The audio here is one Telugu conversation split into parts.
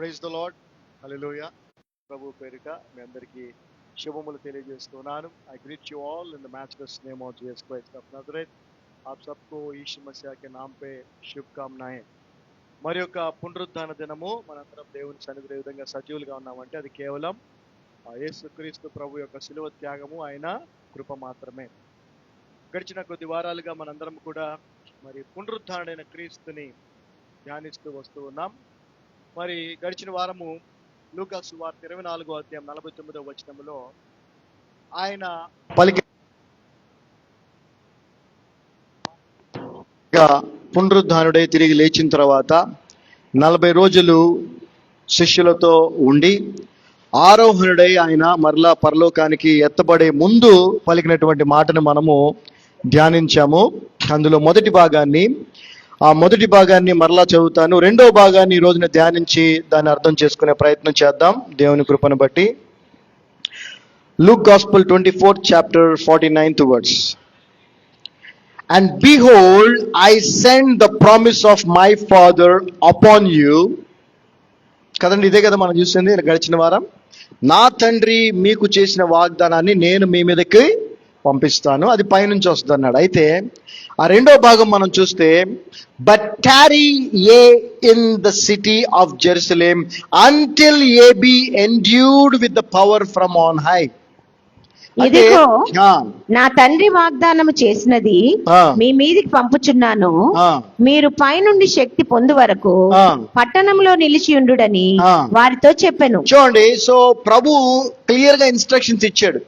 Praise the Lord, hallelujah. ప్రభు పేరిట మీ అందరికీ శుభములు తెలియజేస్తున్నాను. I greet you all in the matchless name of Jesus Christ of Nazareth. आप सबको यीशु मसीह के नाम पे శుభకామనాయే. మరి యొక్క పునరుద్ధాన దినము మనందరం దేవుని సన్నిధిలో ఏ విధంగా సజీవులుగా ఉన్నామంటే అది కేవలం యేసుక్రీస్తు ప్రభు యొక్క శిలువ త్యాగము, ఆయన కృప మాత్రమే. గడిచిన కొద్ది వారాలుగా మనందరం కూడా మరి పునరుద్ధానుడైన క్రీస్తుని ధ్యానిస్తూ వస్తూ ఉన్నాం. మరి గడిచిన వారము లూకా సువార్త 24వ అధ్యాయం 49వ వచనములో ఆయన పలికి పునరుద్ధానుడై తిరిగి లేచిన తర్వాత 40 రోజులు శిష్యులతో ఉండి ఆరోహణుడై ఆయన మరలా పరలోకానికి ఎత్తబడే ముందు పలికినటువంటి మాటను మనము ధ్యానించాము. అందులో మొదటి భాగాన్ని మరలా చదువుతాను. రెండో భాగాన్ని ఈ రోజున ధ్యానించి దాన్ని అర్థం చేసుకునే ప్రయత్నం చేద్దాం దేవుని కృపను బట్టి. Luke Gospel 24 chapter 49th verse. And behold, I send the promise of my Father upon you. కదండి, ఇదే కదా మనం చూసింది గడిచిన వారం. నా తండ్రి మీకు చేసిన వాగ్దానాన్ని నేను మీ మీదకి పంపిస్తాను, అది పైనుంచి వస్తుంది అన్నాడు. అయితే ఆ రెండో భాగం మనం చూస్తే, but tarry ye in the city of Jerusalem until ye be endued with the power from on high. ఇదిగో నా తండ్రి వాగ్దానము చేసినది మీ మీదికి పంపుచున్నాను, మీరు పైనుండి శక్తి పొందు వరకు పట్టణంలో నిలిచి ఉండుడని వారితో చెప్పాను. చూడండి, సో ప్రభు క్లియర్ గా ఇన్స్ట్రక్షన్స్ ఇచ్చాడు.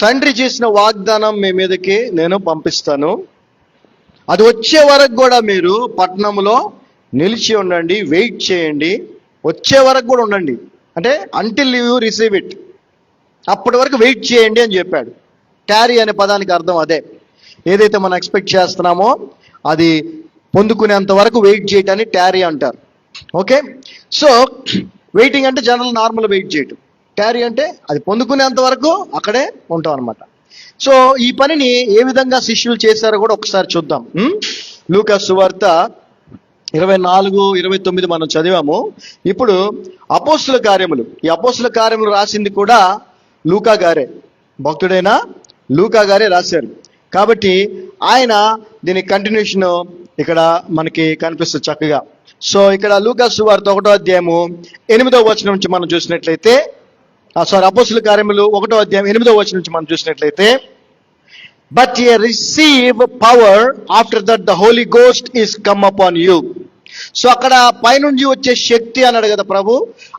తండ్రి చేసిన వాగ్దానం మీ మీదకి నేను పంపిస్తాను, అది వచ్చే వరకు కూడా మీరు పట్టణంలో నిలిచి ఉండండి, వెయిట్ చేయండి, వచ్చే వరకు కూడా ఉండండి. అంటే అంటిల్ యూ రిసీవ్ ఇట్, అప్పటి వరకు వెయిట్ చేయండి అని చెప్పాడు. టారీ అనే పదానికి అర్థం అదే. ఏదైతే మనం ఎక్స్పెక్ట్ చేస్తున్నామో అది పొందుకునేంత వరకు వెయిట్ చేయటాన్ని టారీ అంటారు. ఓకే, సో వెయిటింగ్ అంటే జనరల్ నార్మల్ వెయిట్ చేయటం. టారీ అంటే అది పొందుకునేంత వరకు అక్కడే ఉంటాం అనమాట. సో ఈ పనిని ఏ విధంగా శిష్యులు చేశారో కూడా ఒకసారి చూద్దాం. లూకా సువార్త 24-29 మనం చదివాము. ఇప్పుడు అపోస్తుల కార్యములు, ఈ అపోస్తుల కార్యములు రాసింది కూడా లూకా గారే, భక్తుడైన లూకా గారే రాశారు. కాబట్టి ఆయన దీని కంటిన్యూషన్ ఇక్కడ మనకి కనిపిస్తుంది చక్కగా. సో ఇక్కడ లూకా సువార్త 1వ అధ్యాయము 8వ వచనం నుంచి మనం చూసినట్లయితే, అపోస్తుల కార్యములు 1వ అధ్యాయం 8వ వచనం నుంచి మనం చూసినట్లయితే, but ye receive power after that the Holy Ghost is come upon you. So అక్కడ పైనుంచి వచ్చే శక్తి అన్నాడు కదా ప్రభు,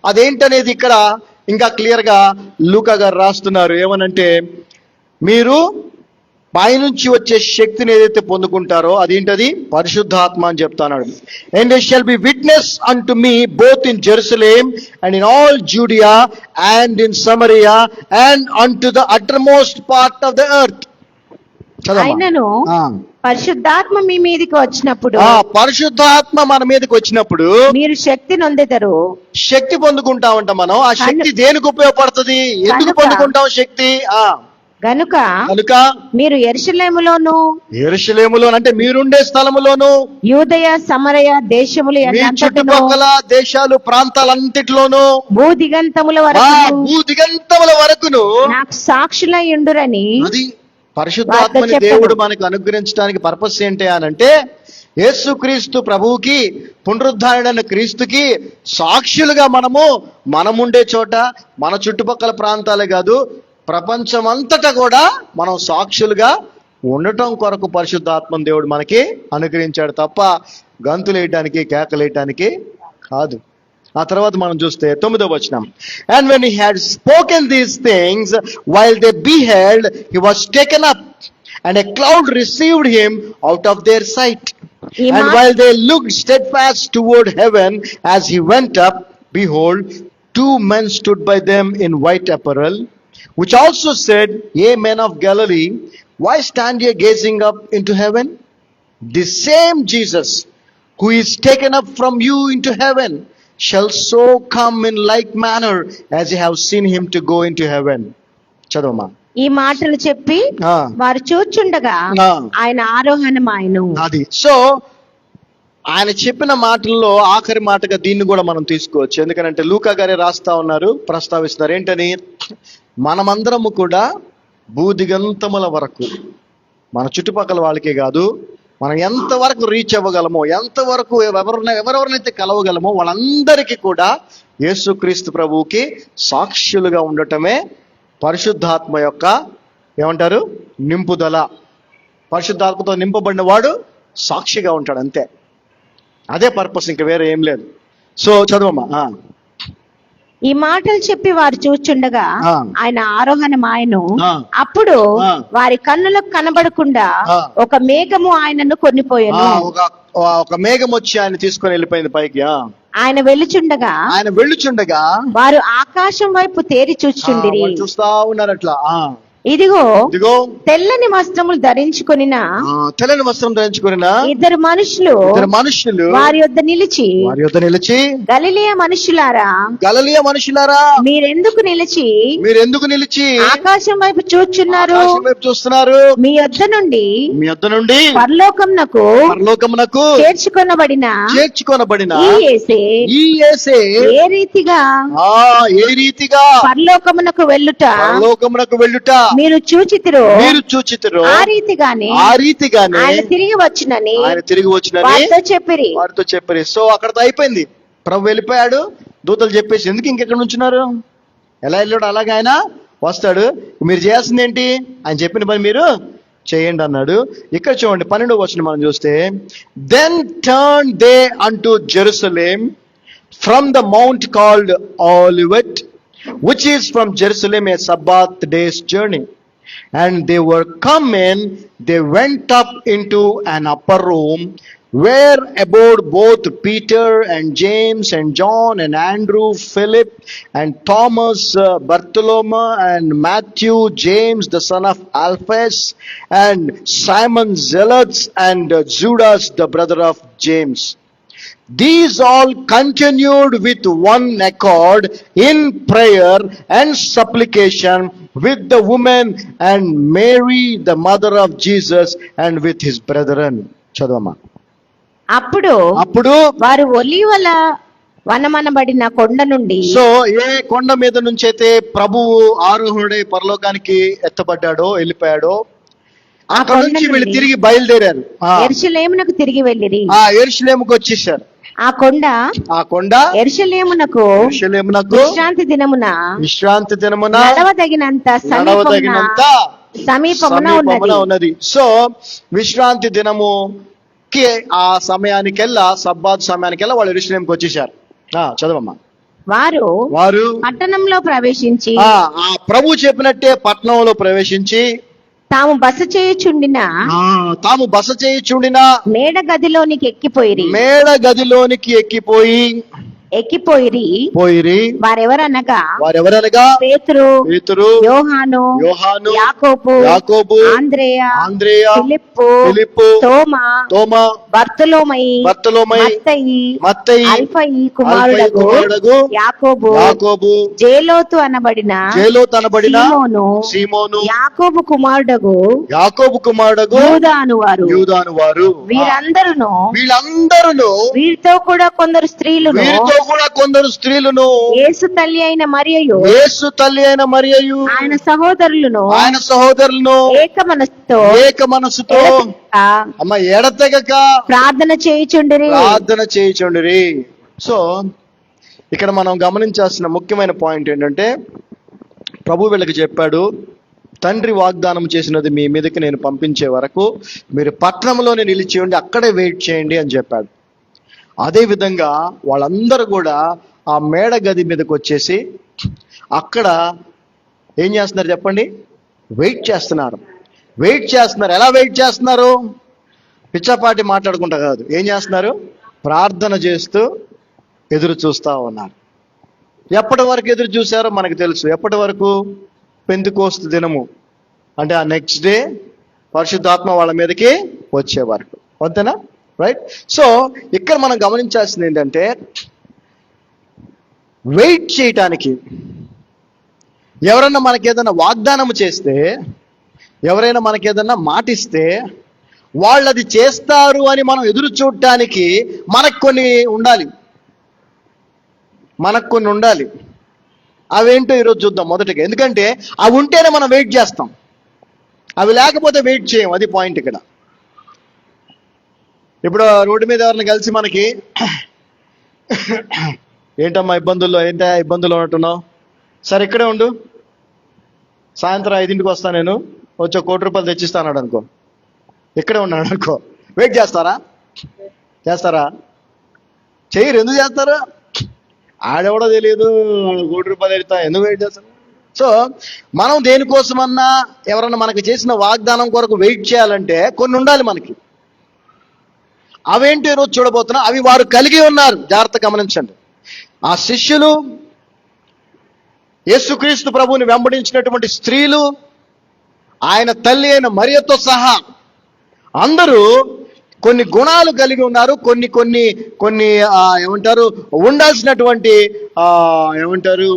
అదేంటనేది ఇక్కడ ఇంకా క్లియర్ గా లూకా గారు రాస్తున్నారు. ఏమనంటే, మీరు పైనుంచి వచ్చే శక్తిని ఏదైతే పొందుకుంటారో అదేంటది, పరిశుద్ధాత్మ అని చెప్తాడు. And they shall be witness unto me both in Jerusalem and in all Judea and in Samaria and unto the uttermost part of the earth. ఆయనను పరిశుద్ధాత్మ మీ మీదకి వచ్చినప్పుడు, పరిశుద్ధాత్మ మన మీదకి వచ్చినప్పుడు మీరు శక్తి నొందెదరు. శక్తి పొందుకుంటా ఉంటాం మనం. ఆ శక్తి దేనికి ఉపయోగపడుతుంది, ఎందుకు పొందుకుంటాం శక్తి? గనుక మీరు యెరూషలేములోను అంటే మీరుండే స్థలములోను, యూదయ సమరయ దేశములు, చుట్టుపక్కల దేశాలు ప్రాంతాలంటిలోను, భూదిగంతముల వరకును నాకు సాక్షులై ఉండురని. అది పరిశుద్ధాత్మని దేవుడు మనకు అనుగ్రహించడానికి పర్పస్ ఏంటి అనంటే, యేసుక్రీస్తు ప్రభువుకి, పునరుద్ధారుడైన క్రీస్తుకి సాక్షులుగా మనముండే చోట, మన చుట్టుపక్కల ప్రాంతాలే కాదు ప్రపంచమంతటా కూడా మనం సాక్షులుగా ఉండటం కొరకు పరిశుద్ధాత్మని దేవుడు మనకి అనుగ్రహించాడు తప్ప గంతులేయటానికి, కేకలేయటానికి కాదు. ఆ తర్వాత మనం చూస్తే 9వ వచనం, and when he had spoken these things while they beheld, he was taken up and a cloud received him out of their sight. And while they looked steadfast toward heaven as he went up, behold, 2 men stood by them in white apparel, which also said, Ye men of Galilee, why stand ye gazing up into heaven? The same Jesus who is taken up from you into heaven shall so come in like manner as you have seen him to go into heaven. చదవమా. ఈ మాటలు చెప్పి వారు చూచుండగా ఆయన ఆరోహణమాయెను. అది. సో ఆయన చెప్పిన మాటల్లో ఆఖరి మాటగా దీన్ని కూడా మనం తీసుకోవచ్చు. ఎందుకంటే లూకా గారే రాస్తా ఉన్నారు, ప్రస్తావిస్తున్నారు. ఏంటని? మనమందరము కూడా భూదిగంతముల వరకు, మన చుట్టుపక్కల వాళ్ళకే కాదు, మనం ఎంతవరకు రీచ్ అవ్వగలమో, ఎంతవరకు ఎవరెవరినైతే కలవగలమో వాళ్ళందరికీ కూడా యేసుక్రీస్తు ప్రభువుకి సాక్షులుగా ఉండటమే పరిశుద్ధాత్మ యొక్క ఏమంటారు, నింపుదల. పరిశుద్ధాత్మతో నింపబడిన వాడు సాక్షిగా ఉంటాడు, అంతే. అదే పర్పస్, ఇంకా వేరే ఏం లేదు. సో చదవమ్మా. ఈ మాటలు చెప్పి వారు చూచుండగా ఆయన ఆరోహణమాయను. అప్పుడు వారి కన్నులకు కనబడకుండా ఒక మేఘము ఆయనను కొనిపోయాను. ఒక మేఘం వచ్చి ఆయన తీసుకొని వెళ్ళిపోయింది పైకి. ఆయన వెళ్ళుచుండగా వారు ఆకాశం వైపు తేరి చూచుచుండిరి. చూస్తా ఉన్నారు అట్లా. ఇదిగో తెల్లని వస్త్రములు ధరించుకొనిన ఇద్దరు మనుషులు వారి యొద్ద నిలిచి గలిలయ మనుషులారా మీరెందుకు నిలిచి ఆకాశం వైపు చూస్తున్నారు? మీ యొద్ద నుండి పరలోకమునకు చేర్చుకొనబడిన ఈ యేసే ఏ రీతిగా పరలోకమునకు వెళ్ళుట మీరు చూచితిరో ఆ రీతిగానే ఆయన తిరిగి వచ్చినని వారితో చెప్పిరి. సో అక్కడతో అయిపోయింది. ప్రభు వెళ్ళిపోయాడు, దూతలు చెప్పేసి ఎందుకు ఇంకెక్కడ నుంచున్నారు, ఎలా వెళ్ళాడు అలాగే ఆయన వస్తాడు, మీరు చేయాల్సింది ఏంటి, ఆయన చెప్పిన పని మీరు చేయండి అన్నాడు. ఇక్కడ చూడండి 12వ వచనం మనం చూస్తే, then turn they unto Jerusalem from the mount called Olivet, which is from Jerusalem a Sabbath day's journey. And they were come in, they went up into an upper room, where abode both Peter and James and John and Andrew, Philip and Thomas, Bartholomew and Matthew, James the son of Alphaeus, and Simon Zealots, and Judas the brother of James. These all continued with one accord in prayer and supplication with the woman and Mary the mother of Jesus and with his brethren. చదవమ్మా. అప్పుడు వారు ఒలీవల వనమనబడిన కొండ నుండి, సో ఏ కొండ మీద నుంచి అయితే ప్రభువు ఆరోహణుడై పరలోకానికి ఎత్తబడ్డాడో, వెళ్ళిపోయాడో, అక్కడ నుంచి వీళ్ళు తిరిగి బయలుదేరారు. యెరూషలేమునకు తిరిగి వెళ్ళిరి. యెరూషలేముకు వచ్చేసారు. ఆ కొండ యెరూషలేమునకు విశ్రాంతి దినమున నడవదగినంత సమీపమున ఉన్నది. సో విశ్రాంతి దినముకి ఆ సమయానికెల్లా, సబ్బాత్ సమయానికెల్లా వాళ్ళు యెరూషలేముకి వచ్చేసారు. చదవమ్మా. వారు పట్టణంలో ప్రవేశించి, ఆ ప్రభు చెప్పినట్టే పట్టణంలో ప్రవేశించి తాము బస చేయుచుండిన మేడ గదిలోనికి ఎక్కిపోయిరి. వారెవరనగా పేతురు, యోహాను, యాకోబు, ఆంద్రేయ, ఫిలిప్పు, తోమా, బర్తలోమయి, మత్తయి, అల్ఫయి కుమారుడగు యాకోబు, జేలోతు అనబడిన సీమోను, యాకోబు కుమారుడగు యూదా అనువారు. వీరందరూ వీరితో కూడా కొందరు స్త్రీలను యేసు తల్లి అయిన మరియయు ఆయన సహోదరులను ఏక మనసుతో ఎడతెగక ప్రార్థన చేయుచుండిరి. సో ఇక్కడ మనం గమనించాల్సిన ముఖ్యమైన పాయింట్ ఏంటంటే, ప్రభు వీళ్ళకి చెప్పాడు, తండ్రి వాగ్దానం చేసినది మీ మీదకి నేను పంపించే వరకు మీరు పట్టణంలోనే నిలిచి ఉండి అక్కడే వెయిట్ చేయండి అని చెప్పాడు. అదే విధంగా వాళ్ళందరూ కూడా ఆ మేడ గది మీదకి వచ్చేసి అక్కడ ఏం చేస్తున్నారు చెప్పండి? వెయిట్ చేస్తున్నారు. ఎలా వెయిట్ చేస్తున్నారు? పిచ్చపాటి మాట్లాడుకుంటా కాదు. ఏం చేస్తున్నారు? ప్రార్థన చేస్తూ ఎదురు చూస్తూ ఉన్నారు. ఎప్పటి వరకు ఎదురు చూశారో మనకు తెలుసు. ఎప్పటి వరకు? పెంతెకోస్తు దినము, అంటే ఆ నెక్స్ట్ డే పరిశుద్ధాత్మ వాళ్ళ మీదకి వచ్చే వరకు. అంతేనా? రైట్. సో ఇక్కడ మనం గమనించాల్సింది ఏంటంటే, వెయిట్ చేయటానికి ఎవరన్నా మనకి ఏదైనా వాగ్దానం చేస్తే, ఎవరైనా మనకి ఏదన్నా మాటిస్తే వాళ్ళు అది చేస్తారు అని మనం ఎదురు చూడటానికి మనకు కొన్ని ఉండాలి. అవేంటో ఈరోజు చూద్దాం మొదటిగా. ఎందుకంటే అవి ఉంటేనే మనం వెయిట్ చేస్తాం, అవి లేకపోతే వెయిట్ చేయం. అది పాయింట్ ఇక్కడ. ఇప్పుడు రోడ్డు మీద ఎవరిని కలిసి మనకి ఏంటమ్మా ఇబ్బందుల్లో ఉన్నట్టున్నావు, సరే ఇక్కడే ఉండు, సాయంత్రం 5ంటికి వస్తాను, నేను వచ్చి 1 కోటి రూపాయలు తెచ్చిస్తాను అనుకో, ఇక్కడే ఉన్నాడు అనుకో, వెయిట్ చేస్తారా? చెయ్యరు. ఎందుకు చేస్తారు? ఆడెవడో తెలియదు, 1 కోటి రూపాయలు ఎడతా, ఎందుకు వెయిట్ చేస్తారు? సో మనం దేనికోసమన్నా ఎవరన్నా మనకి చేసిన వాగ్దానం కొరకు వెయిట్ చేయాలంటే కొన్ని ఉండాలి మనకి. అవేంటి ఈరోజు చూడబోతున్నా. అవి వారు కలిగి ఉన్నారు. జాగ్రత్త గమనించండి. ఆ శిష్యులు, యేసుక్రీస్తు ప్రభువుని వెంబడించినటువంటి స్త్రీలు, ఆయన తల్లి అయిన మరియతో సహా అందరూ కొన్ని గుణాలు కలిగి ఉన్నారు. కొన్ని ఏమంటారు, ఉండాల్సినటువంటి ఏమంటారు,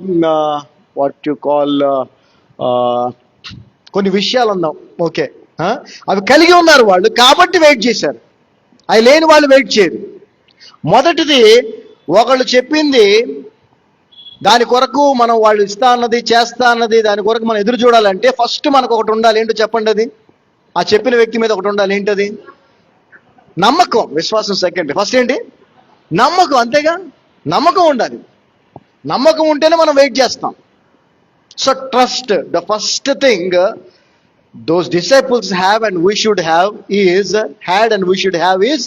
వాట్ యు కాల్, కొన్ని విషయాలు ఉందాం, ఓకే, అవి కలిగి ఉన్నారు వాళ్ళు, కాబట్టి వెయిట్ చేశారు. అవి లేని వాళ్ళు వెయిట్ చేయరు. మొదటిది, ఒకళ్ళు చెప్పింది దాని కొరకు మనం వాళ్ళు ఇస్తా అన్నది, చేస్తా అన్నది, దాని కొరకు మనం ఎదురు చూడాలంటే ఫస్ట్ మనకు ఒకటి ఉండాలి. ఏంటో చెప్పండి. అది ఆ చెప్పిన వ్యక్తి మీద ఒకటి ఉండాలి. ఏంటది? నమ్మకం, విశ్వాసం సెకండ్. ఫస్ట్ ఏంటి? నమ్మకం. అంతేగా, నమ్మకం ఉండాలి. నమ్మకం ఉంటేనే మనం వెయిట్ చేస్తాం. So trust, the first thing those disciples have and we should have is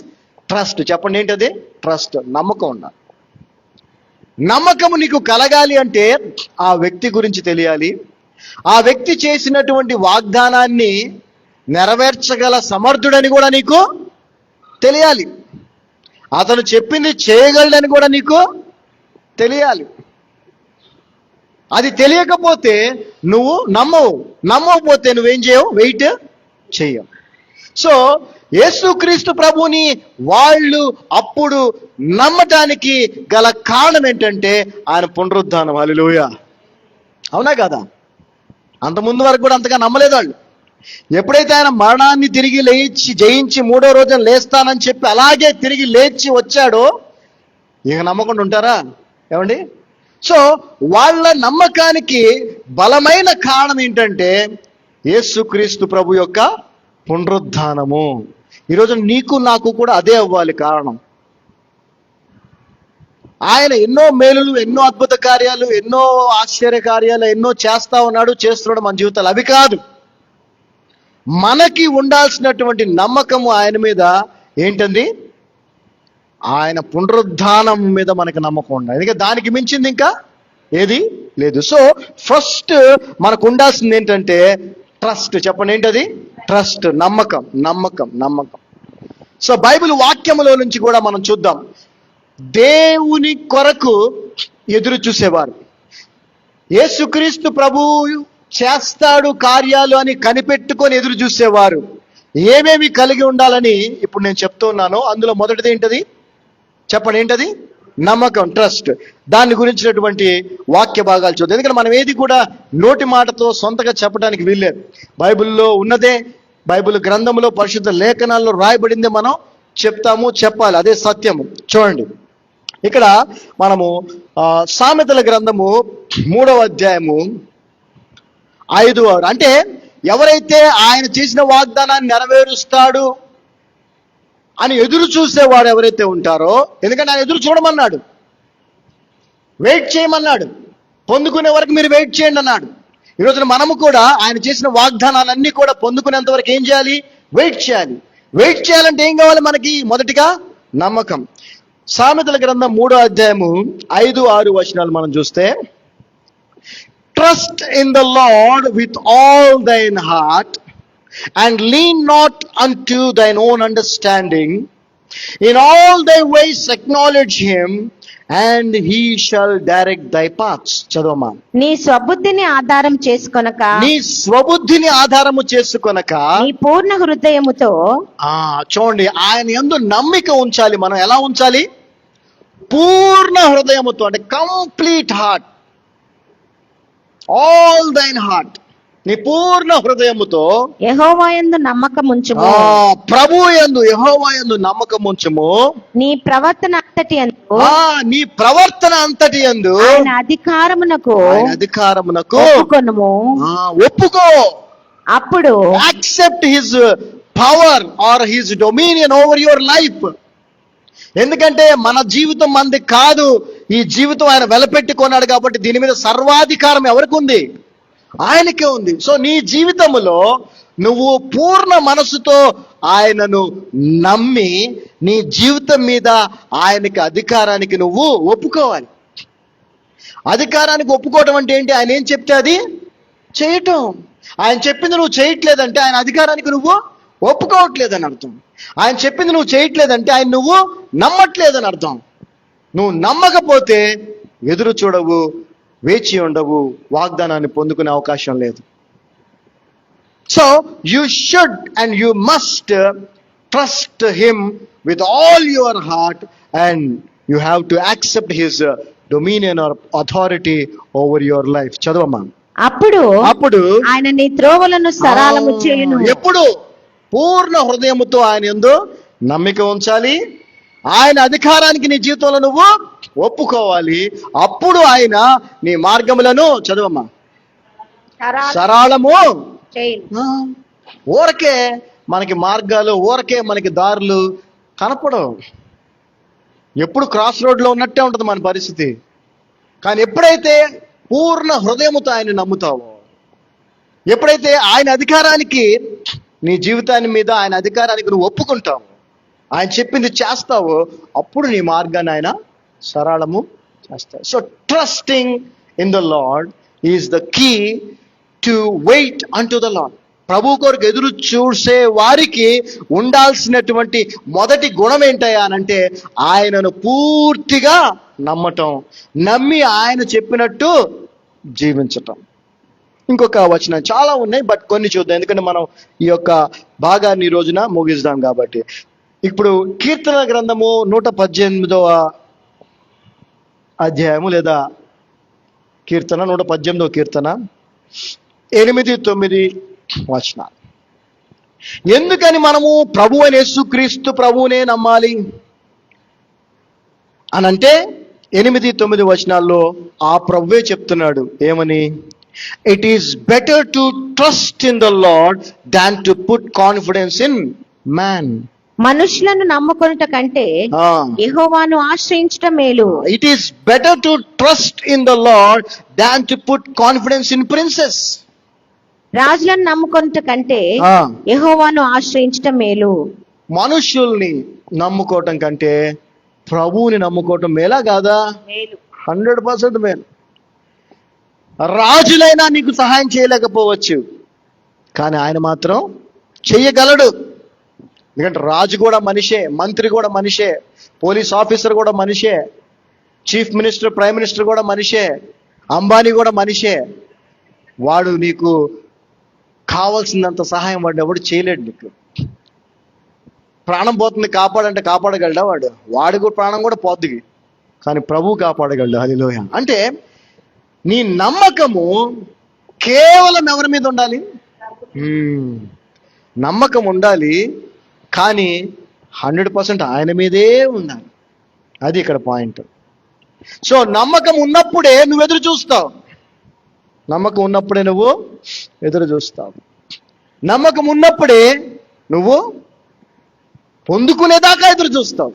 trust. చెప్పండి ఏంటది? ట్రస్ట్, నమ్మకం ఉండాలి. నమ్మకము నీకు కలగాలి అంటే ఆ వ్యక్తి గురించి తెలియాలి. ఆ వ్యక్తి చేసినటువంటి వాగ్దానాన్ని నెరవేర్చగల సమర్థుడని కూడా నీకు తెలియాలి. అతను చెప్పింది చేయగలడని కూడా నీకు తెలియాలి. అది తెలియకపోతే నువ్వు నమ్మకపోతే నువ్వేం చేయవు? వెయిట్ చేయవు. సో యేసుక్రీస్తు ప్రభుని వాళ్ళు అప్పుడు నమ్మటానికి గల కారణం ఏంటంటే ఆయన పునరుద్ధానం. హల్లెలూయా. అవునా కదా? అంతకుముందు వరకు కూడా అంతగా నమ్మలేదు వాళ్ళు. ఎప్పుడైతే ఆయన మరణాన్ని తిరిగి లేచి జయించి 3వ రోజున లేస్తానని చెప్పి అలాగే తిరిగి లేచి వచ్చాడో ఇక నమ్మకుండా ఉంటారా? ఏమండి? సో వాళ్ళ నమ్మకానికి బలమైన కారణం ఏంటంటే యేసుక్రీస్తు ప్రభు యొక్క పునరుద్ధానము. ఈరోజు నీకు నాకు కూడా అదే అవ్వాలి కారణం. ఆయన ఎన్నో మేలులు, ఎన్నో అద్భుత కార్యాలు, ఎన్నో ఆశ్చర్య కార్యాలు ఎన్నో చేస్తున్నాడు మన జీవితాలు. అవి కాదు, మనకి ఉండాల్సినటువంటి నమ్మకము ఆయన మీద ఏంటండి? ఆయన పునరుద్ధానం మీద మనకి నమ్మకం ఉండాలి. ఎందుకంటే దానికి మించింది ఇంకా ఏది లేదు. సో ఫస్ట్ మనకు ఉండాల్సింది ఏంటంటే ట్రస్ట్. చెప్పండి ఏంటది? ట్రస్ట్, నమ్మకం. సో బైబిల్ వాక్యములో నుంచి కూడా మనం చూద్దాం. దేవుని కొరకు ఎదురు చూసేవారు, యేసుక్రీస్తు ప్రభు చేస్తాడు కార్యాలు అని కనిపెట్టుకొని ఎదురు చూసేవారు ఏమేమి కలిగి ఉండాలని ఇప్పుడు నేను చెప్తున్నాను. అందులో మొదటిది ఏంటది? చెప్పండి ఏంటది? నమ్మకం, ట్రస్ట్. దాని గురించినటువంటి వాక్య భాగాలు చూద్దాం. ఎందుకంటే మనం ఏది కూడా నోటి మాటతో సొంతగా చెప్పడానికి వీల్లేదు. బైబిల్లో ఉన్నదే, బైబిల్ గ్రంథంలో పరిశుద్ధ లేఖనాల్లో రాయబడిందే మనం చెప్పాలి. అదే సత్యము. చూడండి, ఇక్కడ మనము సామెతల గ్రంథము 3వ అధ్యాయము 5వ, అంటే ఎవరైతే ఆయన చేసిన వాగ్దానాన్ని నెరవేరుస్తాడు అని ఎదురు చూసేవాడు ఎవరైతే ఉంటారో, ఎందుకంటే ఆయన ఎదురు చూడమన్నాడు, వెయిట్ చేయమన్నాడు, పొందుకునే వరకు మీరు వెయిట్ చేయండి అన్నాడు. ఈరోజున మనము కూడా ఆయన చేసిన వాగ్దానాలన్నీ కూడా పొందుకునేంత వరకు ఏం చేయాలి? వెయిట్ చేయాలి. వెయిట్ చేయాలంటే ఏం కావాలి మనకి? మొదటిగా నమ్మకం. సామెతల గ్రంథం 3వ అధ్యాయము 5-6 వచనాలు మనం చూస్తే, trust in the lord with all దైన్ heart and lean not unto thine own understanding. In all thy ways acknowledge him, and he shall direct thy paths. చదవమా. నీ స్వబుద్ధిని ఆధారం చేసుకొనక నీ పూర్ణ హృదయముతో. చూడండి, ఆయన యందు నమ్మిక ఉంచాలి. మనం ఎలా ఉంచాలి? పూర్ణ హృదయముతో, అంటే కంప్లీట్ హార్ట్, ఆల్ దైన్ హార్ట్. నీ పూర్ణ హృదయముతో యెహోవాయందు నమ్మకముంచుము. ప్రభు యందు యెహోవా యందు నమ్మకం ఉంచుము. నీ ప్రవర్తన అంతటి యందు నీ ప్రవర్తన అంతటి యందు ఆయన అధికారమునకు ఒప్పుకొనుము. ఒప్పుకో. అప్పుడు accept his power or his dominion over your life. ఎందుకంటే మన జీవితం మనది కాదు, ఈ జీవితం ఆయన వెలపెట్టి కొన్నాడు కాబట్టి దీని మీద సర్వాధికారం ఎవరికి ఉంది? ఆయనకే ఉంది. సో నీ జీవితంలో నువ్వు పూర్ణ మనసుతో ఆయనను నమ్మి నీ జీవితం మీద ఆయనకి అధికారానికి నువ్వు ఒప్పుకోవాలి. అధికారానికి ఒప్పుకోవటం అంటే ఏంటి? ఆయన ఏం చెప్తే అది చేయటం. ఆయన చెప్పింది నువ్వు చేయట్లేదంటే ఆయన అధికారానికి నువ్వు ఒప్పుకోవట్లేదని అర్థం. ఆయన చెప్పింది నువ్వు చేయట్లేదంటే ఆయన నువ్వు నమ్మట్లేదని అర్థం. నువ్వు నమ్మకపోతే ఎదురు చూడవు, వేచి ఉండవు, వాగ్దానాన్ని పొందుకునే అవకాశం లేదు. So you should and you must trust him with all your heart and you have to accept his dominion or authority over your life. చదవమ్మా. అప్పుడు ఆయన నీ త్రోవలను సరళము చేయును. ఎప్పుడు? పూర్ణ హృదయముతో ఆయన యందు నమ్మిక ఉంచాలి. ఆయన అధికారానికి నీ జీవితంలో నువ్వు ఒప్పుకోవాలి. అప్పుడు ఆయన నీ మార్గములను, చదవమ్మా, సరళము చేయును. ఊరకే మనకి మార్గాలు, ఊరకే మనకి దారులు కనపడవు. ఎప్పుడు క్రాస్ రోడ్లో ఉన్నట్టే ఉంటుంది మన పరిస్థితి. కానీ ఎప్పుడైతే పూర్ణ హృదయముతో ఆయన నమ్ముతావో, ఎప్పుడైతే ఆయన అధికారానికి, నీ జీవితాన్ని మీద ఆయన అధికారానికి నువ్వు ఒప్పుకుంటావు, ఆయన చెప్పింది చేస్తావో, అప్పుడు నీ మార్గాన్ని ఆయన సరళము చేస్తావు. So trusting in the Lord is the key to wait unto the Lord. ప్రభు కొరకు ఎదురు చూసే వారికి ఉండాల్సినటువంటి మొదటి గుణం ఏంటయ్యా అనంటే ఆయనను పూర్తిగా నమ్మటం, నమ్మి ఆయన చెప్పినట్టు జీవించటం. ఇంకొక వచనం చాలా ఉన్నాయి, బట్ కొన్ని చూద్దాం, ఎందుకంటే మనం ఈ యొక్క భాగాన్ని ఈ రోజున ముగిస్తాం కాబట్టి. ఇప్పుడు కీర్తన గ్రంథము 118వ అధ్యాయము లేదా కీర్తన 118వ కీర్తన 8-9 వచనాలు. ఎందుకని మనము ప్రభు అయిన యేసుక్రీస్తు ప్రభువునే నమ్మాలి అనంటే 8-9 వచనాల్లో ఆ ప్రభువే చెప్తున్నాడు ఏమని? It is better to trust in the lord than to put confidence in man. మనుషులను నమ్ముకొనుట కంటే యెహోవాను ఆశ్రయించటం మేలు. It is better to trust in the lord than to put confidence in princess. రాజులను నమ్ముకొనుట కంటే యెహోవాను ఆశ్రయించటం మేలు. మనుషుల్ని నమ్ముకోవటం కంటే ప్రభువుని నమ్ముకోవటం మేలా కాదా? 100% మేలు. రాజులైనా నీకు సహాయం చేయలేకపోవచ్చు, కానీ ఆయన మాత్రం చెయ్యగలడు. ఎందుకంటే రాజు కూడా మనిషే, మంత్రి కూడా మనిషే, పోలీస్ ఆఫీసర్ కూడా మనిషే, చీఫ్ మినిస్టర్, ప్రైమ్ మినిస్టర్ కూడా మనిషే, అంబానీ కూడా మనిషే. వాడు నీకు కావాల్సినంత సహాయం వాడు ఎవడు చేయలేడు. నీకు ప్రాణం పోతుంది కాపాడంటే కాపాడగలడా? వాడి కూడా ప్రాణం కూడా పోద్ది, కానీ ప్రభువు కాపాడగలడు. హల్లెలూయా. అంటే నీ నమ్మకము కేవలం ఎవరి మీద ఉండాలి? నమ్మకం ఉండాలి, కానీ 100% ఆయన మీదే ఉండాలి. అది ఇక్కడ పాయింట్. సో నమ్మకం ఉన్నప్పుడే నువ్వు ఎదురు చూస్తావు. నమ్మకం ఉన్నప్పుడే నువ్వు ఎదురు చూస్తావు. నమ్మకం ఉన్నప్పుడే నువ్వు పొందుకునేదాకా ఎదురు చూస్తావు.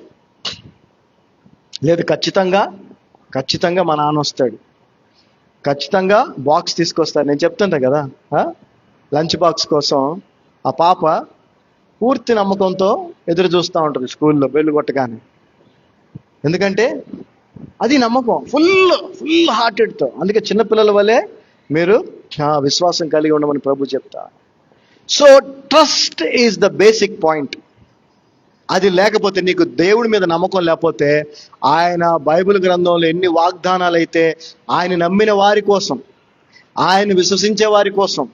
లేదు ఖచ్చితంగా మా నాన్న వస్తాడు, ఖచ్చితంగా బాక్స్ తీసుకొస్తాడు. నేను చెప్తుంటా కదా, లంచ్ బాక్స్ కోసం ఆ పాప పూర్తి నమ్మకంతో ఎదురు చూస్తూ ఉంటుంది స్కూల్లో బెల్లు కొట్టగానే. ఎందుకంటే అది నమ్మకం, ఫుల్ హార్టెడ్తో. అందుకే చిన్నపిల్లల వల్లే మీరు విశ్వాసం కలిగి ఉండమని ప్రభు చెప్తా. So trust is the basic point. అది లేకపోతే, నీకు దేవుడి మీద నమ్మకం లేకపోతే, ఆయన బైబిల్ గ్రంథంలో ఎన్ని వాగ్దానాలు అయితే ఆయన నమ్మిన వారి కోసం, ఆయన విశ్వసించే వారి కోసం,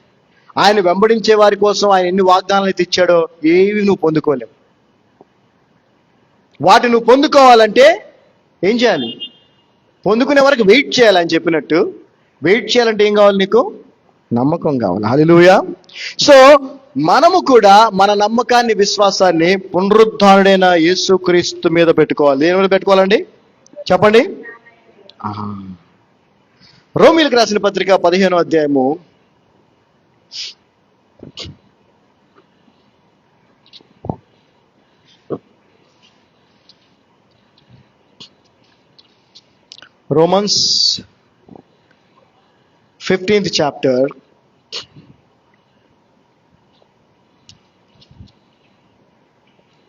ఆయన వెంబడించే వారి కోసం ఆయన ఎన్ని వాగ్దానాలు అయితే ఇచ్చాడో ఏవి నువ్వు పొందుకోలేవు. వాటి నువ్వు పొందుకోవాలంటే ఏం చేయాలి? పొందుకునే వరకు వెయిట్ చేయాలని చెప్పినట్టు. వెయిట్ చేయాలంటే ఏం కావాలి నీకు? నమ్మకం కావాలి. హల్లెలూయా. సో మనము కూడా మన నమ్మకాన్ని, విశ్వాసాన్ని పునరుద్ధారుడైన యేసుక్రీస్తు మీద పెట్టుకోవాలి. దేని మీద పెట్టుకోవాలండి చెప్పండి? రోమీయులకు రాసిన పత్రిక 15వ అధ్యాయము 15th chapter,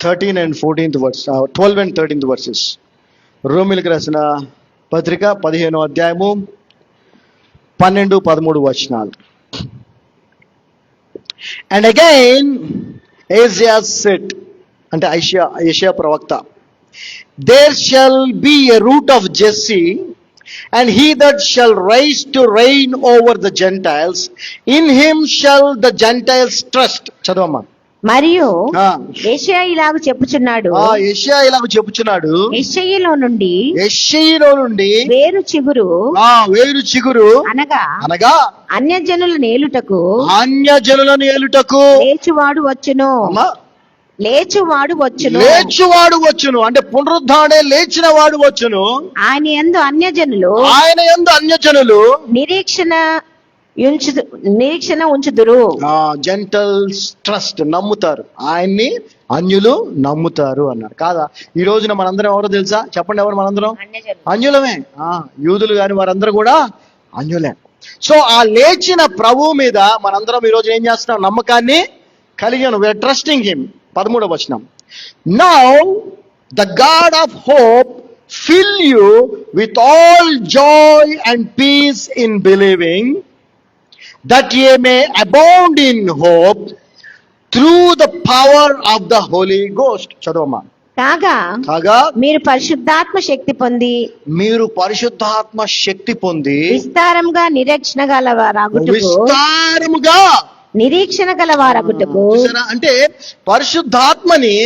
13 and 14th verse, 12 and 13th verses. రోమీయులకు రాసిన పత్రిక 15వ అధ్యాయము 12-13 వచనాలు. And again Isaiah said, అంటే యెషయా ప్రవక్త, there shall be a root of Jesse, and he that shall rise to reign over the Gentiles, in him shall the Gentiles trust. చదవమ్మా. మరియు యెషయా ఇలాగ చెప్పుచున్నాడు, యెషయా ఇలాగ చెప్పుచున్నాడు, యెషయిలో నుండి వేరు చిగురు అనగా అన్యజనులను ఏలుటకు లేచువాడు వచ్చును. అంటే పునరుద్ధారణే లేచిన వాడు వచ్చును. ఆయన యందు అన్యజనులు నిరీక్షణ ఉంచుదురు. జెంటల్స్ ట్రస్ట్, నమ్ముతారు. ఆయన్ని అన్యులు నమ్ముతారు అన్నారు కాదా? ఈ రోజున మనందరం ఎవరో తెలుసా? చెప్పండి, ఎవరు మనందరం? అన్యులమే. యూదులు గాని వారందరూ కూడా అన్యులే. సో ఆ లేచిన ప్రభువు మీద మనందరం ఈ రోజు ఏం చేస్తున్నాం? నమ్మకాన్ని కలిగాను. We are trusting him. 13వ వచనం, now the God of hope fill you with all joy and peace in believing, that ye may abound in hope through the power of the Holy Ghost. చదవమ్మా. కాగా మీరు పరిశుద్ధాత్మ శక్తి పొంది విస్తారముగా నిరీక్షణ గలవారగుటకు. అంటే పరిశుద్ధాత్మని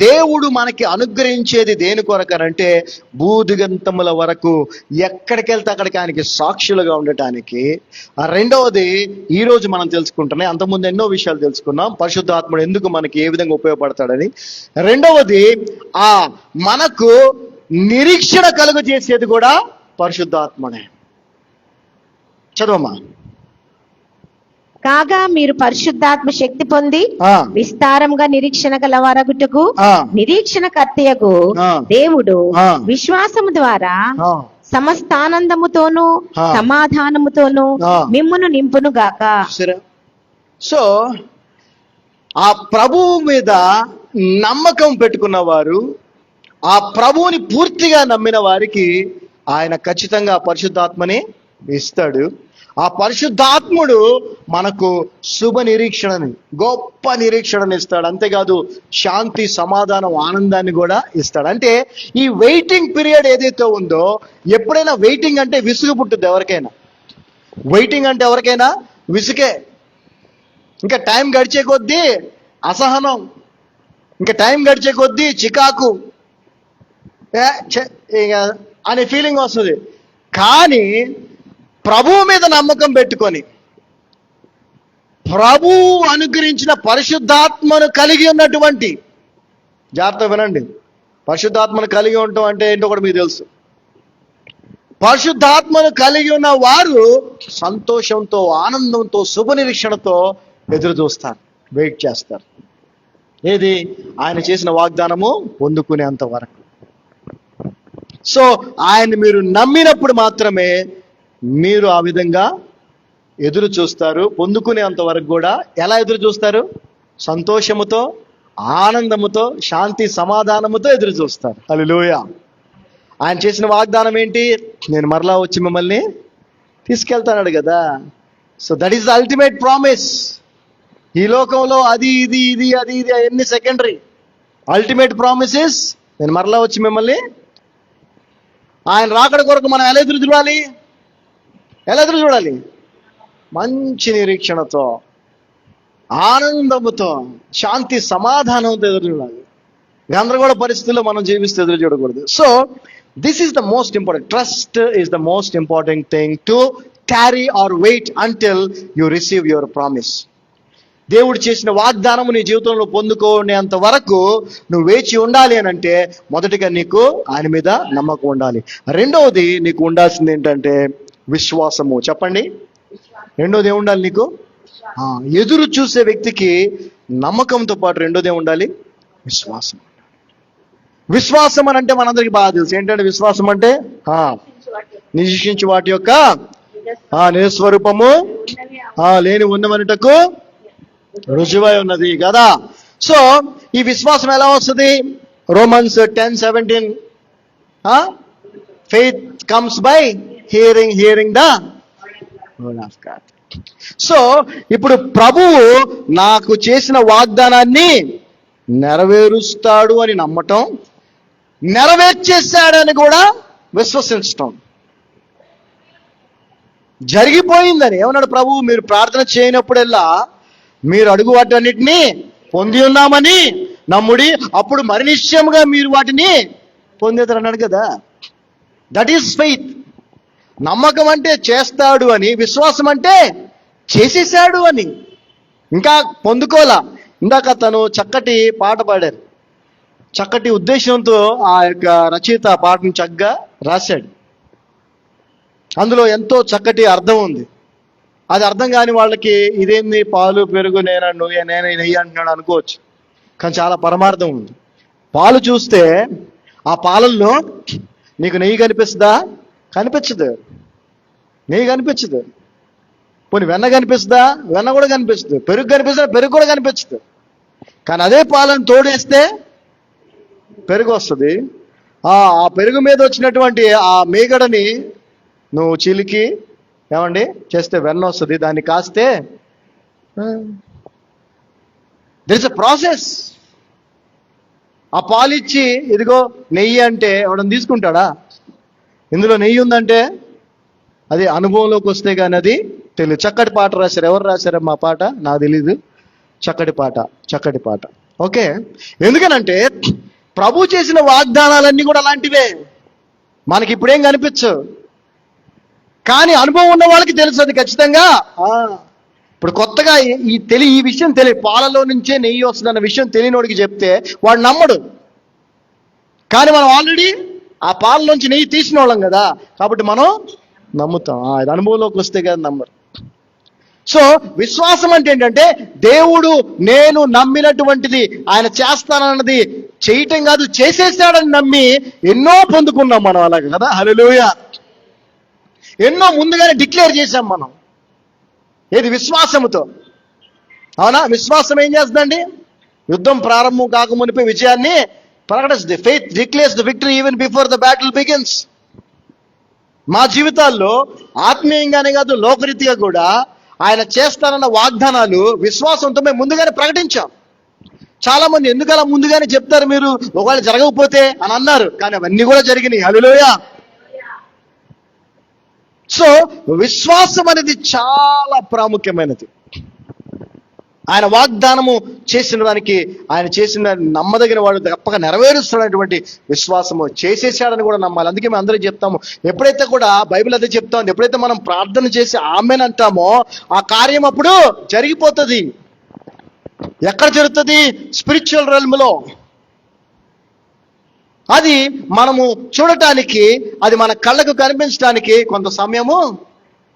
దేవుడు మనకి అనుగ్రహించేది దేని కొరకనంటే భూదిగంతముల వరకు ఎక్కడికి వెళ్తే అక్కడికి ఆయనకి సాక్షులుగా ఉండటానికి. రెండవది ఈ రోజు మనం తెలుసుకుంటున్నాం, అంతకుముందు ఎన్నో విషయాలు తెలుసుకున్నాం పరిశుద్ధాత్ముడు ఎందుకు మనకి ఏ విధంగా ఉపయోగపడతాడని. రెండవది మనకు నిరీక్షణ కలుగ చేసేది కూడా పరిశుద్ధాత్మనే. చదవమ్మా. కాగా మీరు పరిశుద్ధాత్మ శక్తి పొంది విస్తారంగా నిరీక్షణ గలవారగుటకు నిరీక్షణ కర్తయగు దేవుడు విశ్వాసము ద్వారా సమస్త ఆనందముతోనూ సమాధానముతోనూ మిమ్మును నింపును గాక. సో ఆ ప్రభువు మీద నమ్మకం పెట్టుకున్న వారు, ఆ ప్రభువుని పూర్తిగా నమ్మిన వారికి ఆయన ఖచ్చితంగా పరిశుద్ధాత్మని ఇస్తాడు. ఆ పరిశుద్ధాత్ముడు మనకు శుభ నిరీక్షణని, గొప్ప నిరీక్షణని ఇస్తాడు. అంతేకాదు శాంతి, సమాధానం, ఆనందాన్ని కూడా ఇస్తాడు. అంటే ఈ వెయిటింగ్ పీరియడ్ ఏదైతే ఉందో, ఎప్పుడైనా వెయిటింగ్ అంటే విసుగు పుట్టుద్ది ఎవరికైనా. వెయిటింగ్ అంటే ఎవరికైనా విసుగే. ఇంకా టైం గడిచే కొద్దీ అసహనం, ఇంకా టైం గడిచే కొద్దీ చికాకు అనే ఫీలింగ్ వస్తుంది. కానీ ప్రభువు మీద నమ్మకం పెట్టుకొని ప్రభువు అనుగ్రహించిన పరిశుద్ధాత్మను కలిగి ఉన్నటువంటి, జాగ్రత్త వినండి, పరిశుద్ధాత్మను కలిగి ఉండటం అంటే ఏంటో కూడా మీకు తెలుసు. పరిశుద్ధాత్మను కలిగి ఉన్న వారు సంతోషంతో, ఆనందంతో, శుభ నిరీక్షణతో ఎదురు చూస్తారు, వెయిట్ చేస్తారు. ఏది? ఆయన చేసిన వాగ్దానము పొందుకునేంత వరకు. సో ఆయన మీరు నమ్మినప్పుడు మాత్రమే మీరు ఆ విధంగా ఎదురు చూస్తారు. పొందుకునేంత వరకు కూడా ఎలా ఎదురు చూస్తారు? సంతోషముతో, ఆనందముతో, శాంతి సమాధానముతో ఎదురు చూస్తారు. హల్లెలూయా. ఆయన చేసిన వాగ్దానం ఏంటి? నేను మరలా వచ్చి మిమ్మల్ని తీసుకెళ్తాడు కదా. So that is the ultimate promise. ఈ లోకంలో అది ఇది ఇది అది ఇది అన్ని సెకండరీ. అల్టిమేట్ ప్రామిస్ ఇస్ నేను మరలా వచ్చి మిమ్మల్ని, ఆయన రాకడ కొరకు మనం ఎలా ఎదురు చూడాలి? మంచి నిరీక్షణతో, ఆనందముతో, శాంతి సమాధానంతో ఎదురు చూడాలి. గందరగోళ పరిస్థితుల్లో మనం జీవిస్తూ ఎదురు చూడకూడదు. So this is the most important. Trust is the most important thing to tarry or wait until you receive your promise. దేవుడు చేసిన వాగ్దానము నీ జీవితంలో పొందుకునేంత వరకు నువ్వు వేచి ఉండాలి అని అంటే మొదటిగా నీకు ఆయన మీద నమ్మకం ఉండాలి. రెండవది నీకు ఉండాల్సింది ఏంటంటే విశ్వాసము. చెప్పండి, రెండోది ఏముండాలి నీకు? ఎదురు చూసే వ్యక్తికి నమ్మకంతో పాటు రెండోదే ఉండాలి, విశ్వాసం. విశ్వాసం అని అంటే మనందరికి బాగా తెలుసు. ఏంటంటే విశ్వాసం అంటే నిరీక్షించు వాటి యొక్క నిజస్వరూపము లేని ఉన్నవనుటకు రుజువై ఉన్నది కదా. సో ఈ విశ్వాసం ఎలా వస్తుంది? Romans 10:17 faith comes by hearing the word of God. So ఇప్పుడు ప్రభువు నాకు చేసిన వాగ్దానాన్ని నెరవేరుస్తాడు అని నమ్మటం, నెరవేర్చేశాడని కూడా విశ్వసించటం. జరిగిపోయిందని ఏమన్నాడు ప్రభువు? మీరు ప్రార్థన చేయనప్పుడల్లా మీరు అడుగు వాటన్నిటినీ పొంది ఉన్నామని నమ్ముడి, అప్పుడు మరి నిశ్చయముగా మీరు వాటిని పొందేతారు అన్నాడు కదా. That is faith. నమ్మకం అంటే చేస్తాడు అని, విశ్వాసం అంటే చేసేసాడు అని. ఇంకా పొందుకోలా. ఇందాక తను చక్కటి పాట పాడారు. చక్కటి ఉద్దేశంతో ఆ యొక్క రచయిత పాటను చక్కగా రాశాడు. అందులో ఎంతో చక్కటి అర్థం ఉంది. అది అర్థం కాని వాళ్ళకి ఇదేంది పాలు పెరుగు నేను నెయ్యి అంటున్నాడు అనుకోవచ్చు, కానీ చాలా పరమార్థం ఉంది. పాలు చూస్తే ఆ పాలల్లో నీకు నెయ్యి కనిపిస్తుందా? కనిపించదు. నెయ్యి కనిపించదు. పోనీ వెన్న కనిపిస్తుందా? వెన్న కూడా కనిపిస్తుంది. పెరుగు కనిపిస్తుందా? పెరుగు కూడా కనిపించదు. కానీ అదే పాలను తోడేస్తే పెరుగు వస్తుంది. ఆ పెరుగు మీద వచ్చినటువంటి ఆ మేగడని నువ్వు చిలికి ఏమండి చేస్తే వెన్న వస్తుంది. దాన్ని కాస్తే దర్ ఇస్ అ ప్రాసెస్. ఆ పాలిచ్చి ఇదిగో నెయ్యి అంటే ఎవడని తీసుకుంటాడా? ఇందులో నెయ్యి ఉందంటే అది అనుభవంలోకి వస్తే కానీ అది తెలియదు. చక్కటి పాట రాశారు. ఎవరు రాశారు మా పాట? నాకు తెలీదు. చక్కటి పాట. ఓకే, ఎందుకనంటే ప్రభు చేసిన వాగ్దానాలన్నీ కూడా అలాంటివే. మనకి ఇప్పుడేం కనిపించవు, కానీ అనుభవం ఉన్న వాళ్ళకి తెలుసు అది ఖచ్చితంగా. ఇప్పుడు కొత్తగా ఈ విషయం తెలియదు, పాలలో నుంచే నెయ్యి వస్తుందన్న విషయం తెలియనోడికి చెప్తే వాడు నమ్మడు. కానీ మనం ఆల్రెడీ ఆ పాలలోంచి నెయ్యి తీసిన వాళ్ళం కదా, కాబట్టి మనం నమ్ముతాం. అది అనుభవంలోకి వస్తే కదా నమ్మరు. సో విశ్వాసం అంటే ఏంటంటే దేవుడు నేను నమ్మినటువంటిది ఆయన చేస్తానన్నది చేయటం కాదు, చేసేసాడని నమ్మి ఎన్నో పొందుకున్నాం మనం. అలాగే కదా, హల్లెలూయా. ఎన్నో ముందుగానే డిక్లేర్ చేశాం మనం. ఏది? విశ్వాసముతో. అవునా? విశ్వాసం ఏం చేస్తుందండి? యుద్ధం ప్రారంభం కాకమునిపై విజయాన్ని ప్రకటిస్తుంది. Faith declares the victory even before the battle begins. మా జీవితాల్లో ఆత్మీయంగానే కాదు లోకరీతిగా కూడా ఆయన చేస్తానన్న వాగ్దానాలు విశ్వాసంతో మేము ముందుగానే ప్రకటించాం. చాలా మంది ఎందుకు అలా ముందుగానే చెప్తారు మీరు, ఒకవేళ జరగకపోతే అని అన్నారు, కానీ అవన్నీ కూడా జరిగినాయి. హల్లెలూయా. సో విశ్వాసం అనేది చాలా ప్రాముఖ్యమైనది. ఆయన వాగ్దానము చేసిన దానికి ఆయన చేసిన నమ్మదగిన వాడు తప్పక నెరవేరుస్తున్నటువంటి విశ్వాసము. చేసేసాడని కూడా నమ్మాలి. అందుకే మేము అందరూ చెప్తాము, ఎప్పుడైతే కూడా బైబిల్ అదే చెప్తాం, ఎప్పుడైతే మనం ప్రార్థన చేసి ఆమేన్ అంటామో ఆ కార్యం అప్పుడు జరిగిపోతుంది. ఎక్కడ జరుగుతుంది? స్పిరిచువల్ రెల్మ్లో. అది మనము చూడటానికి, అది మన కళ్ళకు కనిపించడానికి కొంత సమయము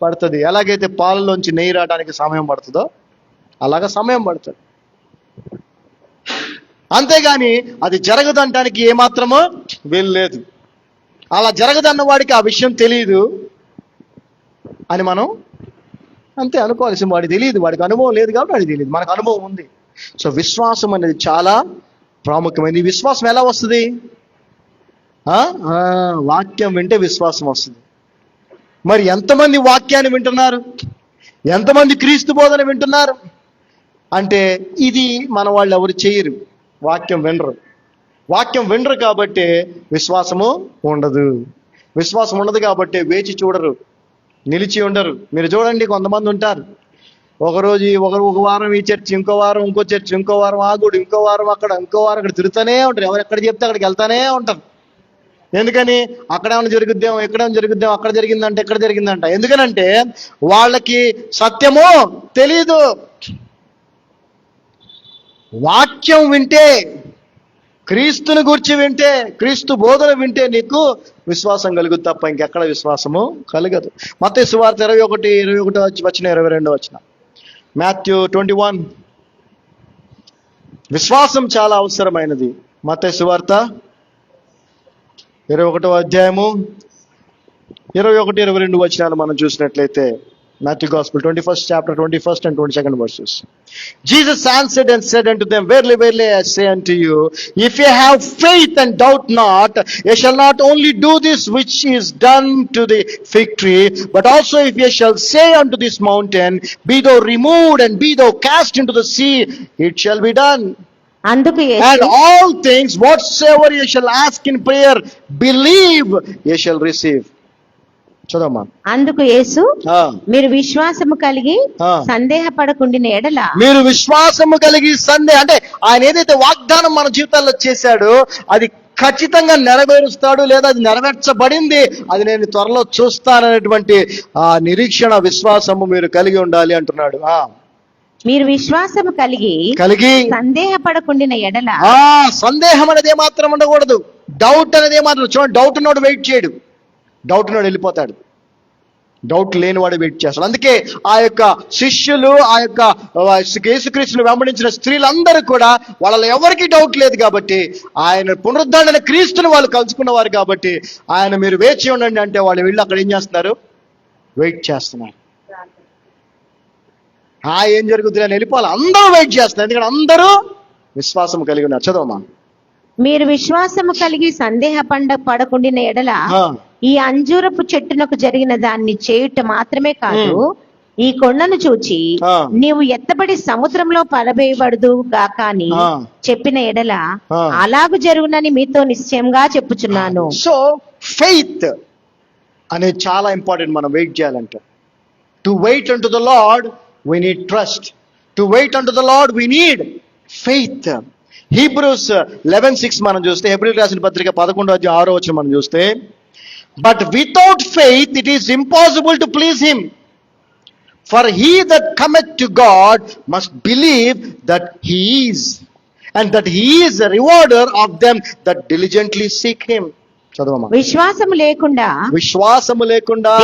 పడుతుంది. ఎలాగైతే పాలలోంచి నెయ్యి రావడానికి సమయం పడుతుందో అలాగా సమయం పడుతుంది. అంతేగాని అది జరగదంటానికి ఏమాత్రమో వీల్లేదు. అలా జరగదన్న వాడికి ఆ విషయం తెలియదు అని మనం అంతే అనుకోవాల్సిన. వాడికి తెలియదు, వాడికి అనుభవం లేదు కాబట్టి వాడికి తెలియదు. మనకు అనుభవం ఉంది. సో విశ్వాసం అనేది చాలా ప్రాముఖ్యమైనది. ఈ విశ్వాసం ఎలా వస్తుంది? వాక్యం వింటే విశ్వాసం వస్తుంది. మరి ఎంతమంది వాక్యాన్ని వింటున్నారు? ఎంతమంది క్రీస్తు బోధన వింటున్నారు? అంటే ఇది మన వాళ్ళు ఎవరు చేయరు, వాక్యం వినరు కాబట్టి విశ్వాసము ఉండదు. విశ్వాసం ఉండదు కాబట్టి వేచి చూడరు, నిలిచి ఉండరు. మీరు చూడండి, కొంతమంది ఉంటారు ఒకరోజు ఒక వారం ఈ చర్చ్, ఇంకో వారం ఇంకో చర్చ్, ఇంకో వారం ఆ గుడి, ఇంకో వారం అక్కడ, ఇంకో వారం అక్కడ తిరుగుతూనే ఉంటారు. ఎవరు ఎక్కడ చెప్తే అక్కడికి వెళ్తానే ఉంటారు. ఎందుకని అక్కడ ఏమైనా జరుగుద్దాం, ఎక్కడేమైనా జరుగుద్దాం, అక్కడ జరిగిందంట, ఎక్కడ జరిగిందంట. ఎందుకనంటే వాళ్ళకి సత్యము తెలీదు. వాక్యం వింటే, క్రీస్తుని గురించి వింటే, క్రీస్తు బోధన వింటే నీకు విశ్వాసం కలుగుతుంది తప్ప ఇంకెక్కడ విశ్వాసము కలగదు. మత్తయి సువార్త 21 వచ్చిన 22 వచ్చిన, మాథ్యూ 21. విశ్వాసం చాలా అవసరమైనది. మత్తయి సువార్త 21వ అధ్యాయము 21, 22 వచనాలు మనం చూసినట్లయితే, Matthew Gospel 21st chapter 21st and 22nd verses. Jesus answered and said unto them, Verily, verily, I say unto you, if ye have faith and doubt not, ye shall not only do this which is done to the fig tree, but also if ye shall say unto this mountain, Be thou removed and be thou cast into the sea, it shall be done. అందుకు And Yesu all things whatsoever ye shall ask in prayer, believe ye shall receive. చదవమ్మా. అందుకు యేసు ఆ. మీరు విశ్వాసము కలిగి ఆ. సందేహపడకుండిన ఎడల మీరు విశ్వాసము కలిగి అంటే ఆయన ఏదైతే వాగ్దానం మన జీవితాల్లో చేశాడో అది ఖచ్చితంగా నెరవేరుస్తాడు, లేదా అది నెరవేర్చబడింది, అది నేను త్వరలో చూస్తాననేటువంటి ఆ నిరీక్షణ, విశ్వాసము మీరు కలిగి ఉండాలి అంటున్నాడు. మీరు విశ్వాసము కలిగి సందేహపడకుండిన ఎడల. సందేహం అనేది ఏమాత్రం ఉండకూడదు. డౌట్ అనేది ఏమాత్రం. చూడండి, డౌట్ ఉన్నోడు వెయిట్ చేయడు, డౌట్ ఉన్నోడు వెళ్ళిపోతాడు. డౌట్ లేనివాడు వెయిట్ చేస్తాడు. అందుకే ఆ యొక్క శిష్యులు, ఆ యొక్క యేసుక్రీస్తును వెంబడించిన స్త్రీలందరూ కూడా వాళ్ళలో ఎవరికి డౌట్ లేదు కాబట్టి, ఆయన పునరుద్ధరణ క్రీస్తుని వాళ్ళు కలుసుకున్నవారు కాబట్టి, ఆయన మీరు వేచి ఉండండి అంటే వాళ్ళు వెళ్ళి అక్కడ ఏం చేస్తున్నారు? వెయిట్ చేస్తున్నారు. ఏం జరుగుతుంది అని వెళ్ళిపోవాలి. అందరూ వెయిట్ చేస్తున్నారు, ఎందుకంటే అందరూ విశ్వాసం కలిగి ఉన్నారు. చదవమా. మీరు విశ్వాసము కలిగి పడకుండిన ఎడల ఈ అంజూరపు చెట్టునకు జరిగిన దాన్ని చేయుట మాత్రమే కాదు, ఈ కొండను చూచి నీవు ఎత్తబడి సముద్రంలో పడవేయబడదు గాక అని చెప్పిన ఎడల అలాగు జరుగునని మీతో నిశ్చయంగా చెప్పుచున్నాను. సో ఫెయిత్ అనేది చాలా ఇంపార్టెంట్. మనం వెయిట్ చేయాలంటే, to wait unto the lord we need trust. To wait unto the Lord we need faith. Hebrews 11:6 మనం చూస్తే, హెబ్రీయులకు రాసిన పత్రిక 11వ అధ్యాయం 6వ వచనం మనం చూస్తే, But without faith it is impossible to please him. For he that cometh to God must believe that he is, and that he is a rewarder of them that diligently seek him. చదవమా. విశ్వాసము లేకుండా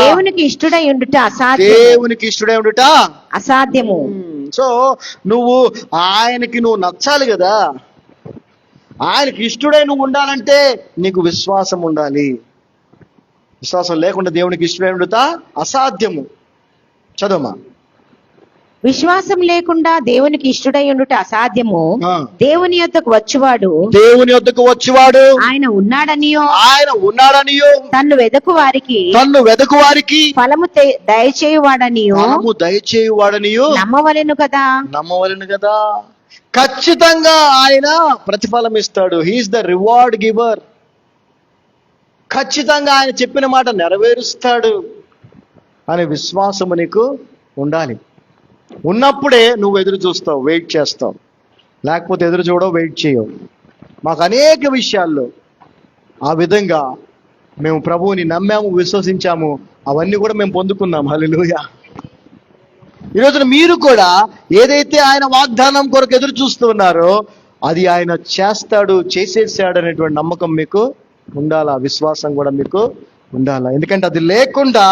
దేవునికి ఇష్టడై ఉండుట అసాధ్యము. సో నువ్వు ఆయనకి నచ్చాలి కదా. ఆయనకి ఇష్టడై నువ్వు ఉండాలంటే నీకు విశ్వాసం ఉండాలి. విశ్వాసం లేకుండా దేవునికి ఇష్టడై ఉండుట అసాధ్యము. చదవమా. విశ్వాసం లేకుండా దేవునికి ఇష్టడై ఉండుట అసాధ్యము. దేవుని యొద్దకు వచ్చువాడు ఆయన ఉన్నాడనియో తన్ను వెదకు వారికి ఫలము దయచేయువాడనియో నమ్మవలెను కదా. ఖచ్చితంగా ఆయన ప్రతిఫలం ఇస్తాడు. He is the reward giver. ఖచ్చితంగా ఆయన చెప్పిన మాట నెరవేరుస్తాడు అనే విశ్వాసము నీకు ఉండాలి. ఉన్నప్పుడే నువ్వు ఎదురు చూస్తావు, వెయిట్ చేస్తావు. లేకపోతే ఎదురు చూడవు, వెయిట్ చేయవు. మాకు అనేక విషయాల్లో ఆ విధంగా మేము ప్రభువుని నమ్మాము, విశ్వసించాము, అవన్నీ కూడా మేము పొందుకున్నాం. హల్లెలూయా. ఈరోజున మీరు కూడా ఏదైతే ఆయన వాగ్దానం కొరకు ఎదురు చూస్తూ ఉన్నారో అది ఆయన చేసేసాడు అనేటువంటి నమ్మకం మీకు ఉండాలా, విశ్వాసం కూడా మీకు ఉండాలా. ఎందుకంటే అది లేకుండా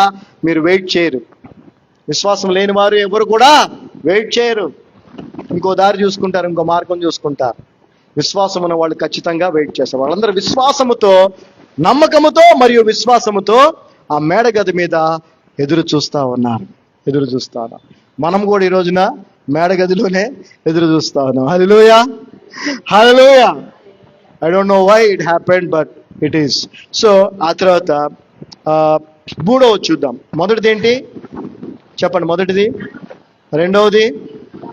మీరు వెయిట్ చేయరు. విశ్వాసం లేని వారు ఎవరు కూడా వెయిట్ చేయరు. ఇంకో దారి చూసుకుంటారు, ఇంకో మార్గం చూసుకుంటారు. విశ్వాసం ఉన్న వాళ్ళు ఖచ్చితంగా వెయిట్ చేస్తారు. వాళ్ళందరూ విశ్వాసముతో, నమ్మకముతో మరియు విశ్వాసముతో ఆ మేడగది మీద ఎదురు చూస్తారు. మనం కూడా ఈ రోజున మేడగదిలోనే ఎదురు చూస్తా ఉన్నాం. హల్లెలూయా, హల్లెలూయా. I don't know why it happened, but it is. So ఆ తర్వాత మూడవది చూద్దాం. మొదటిది ఏంటి చెప్పండి? మొదటిది. రెండవది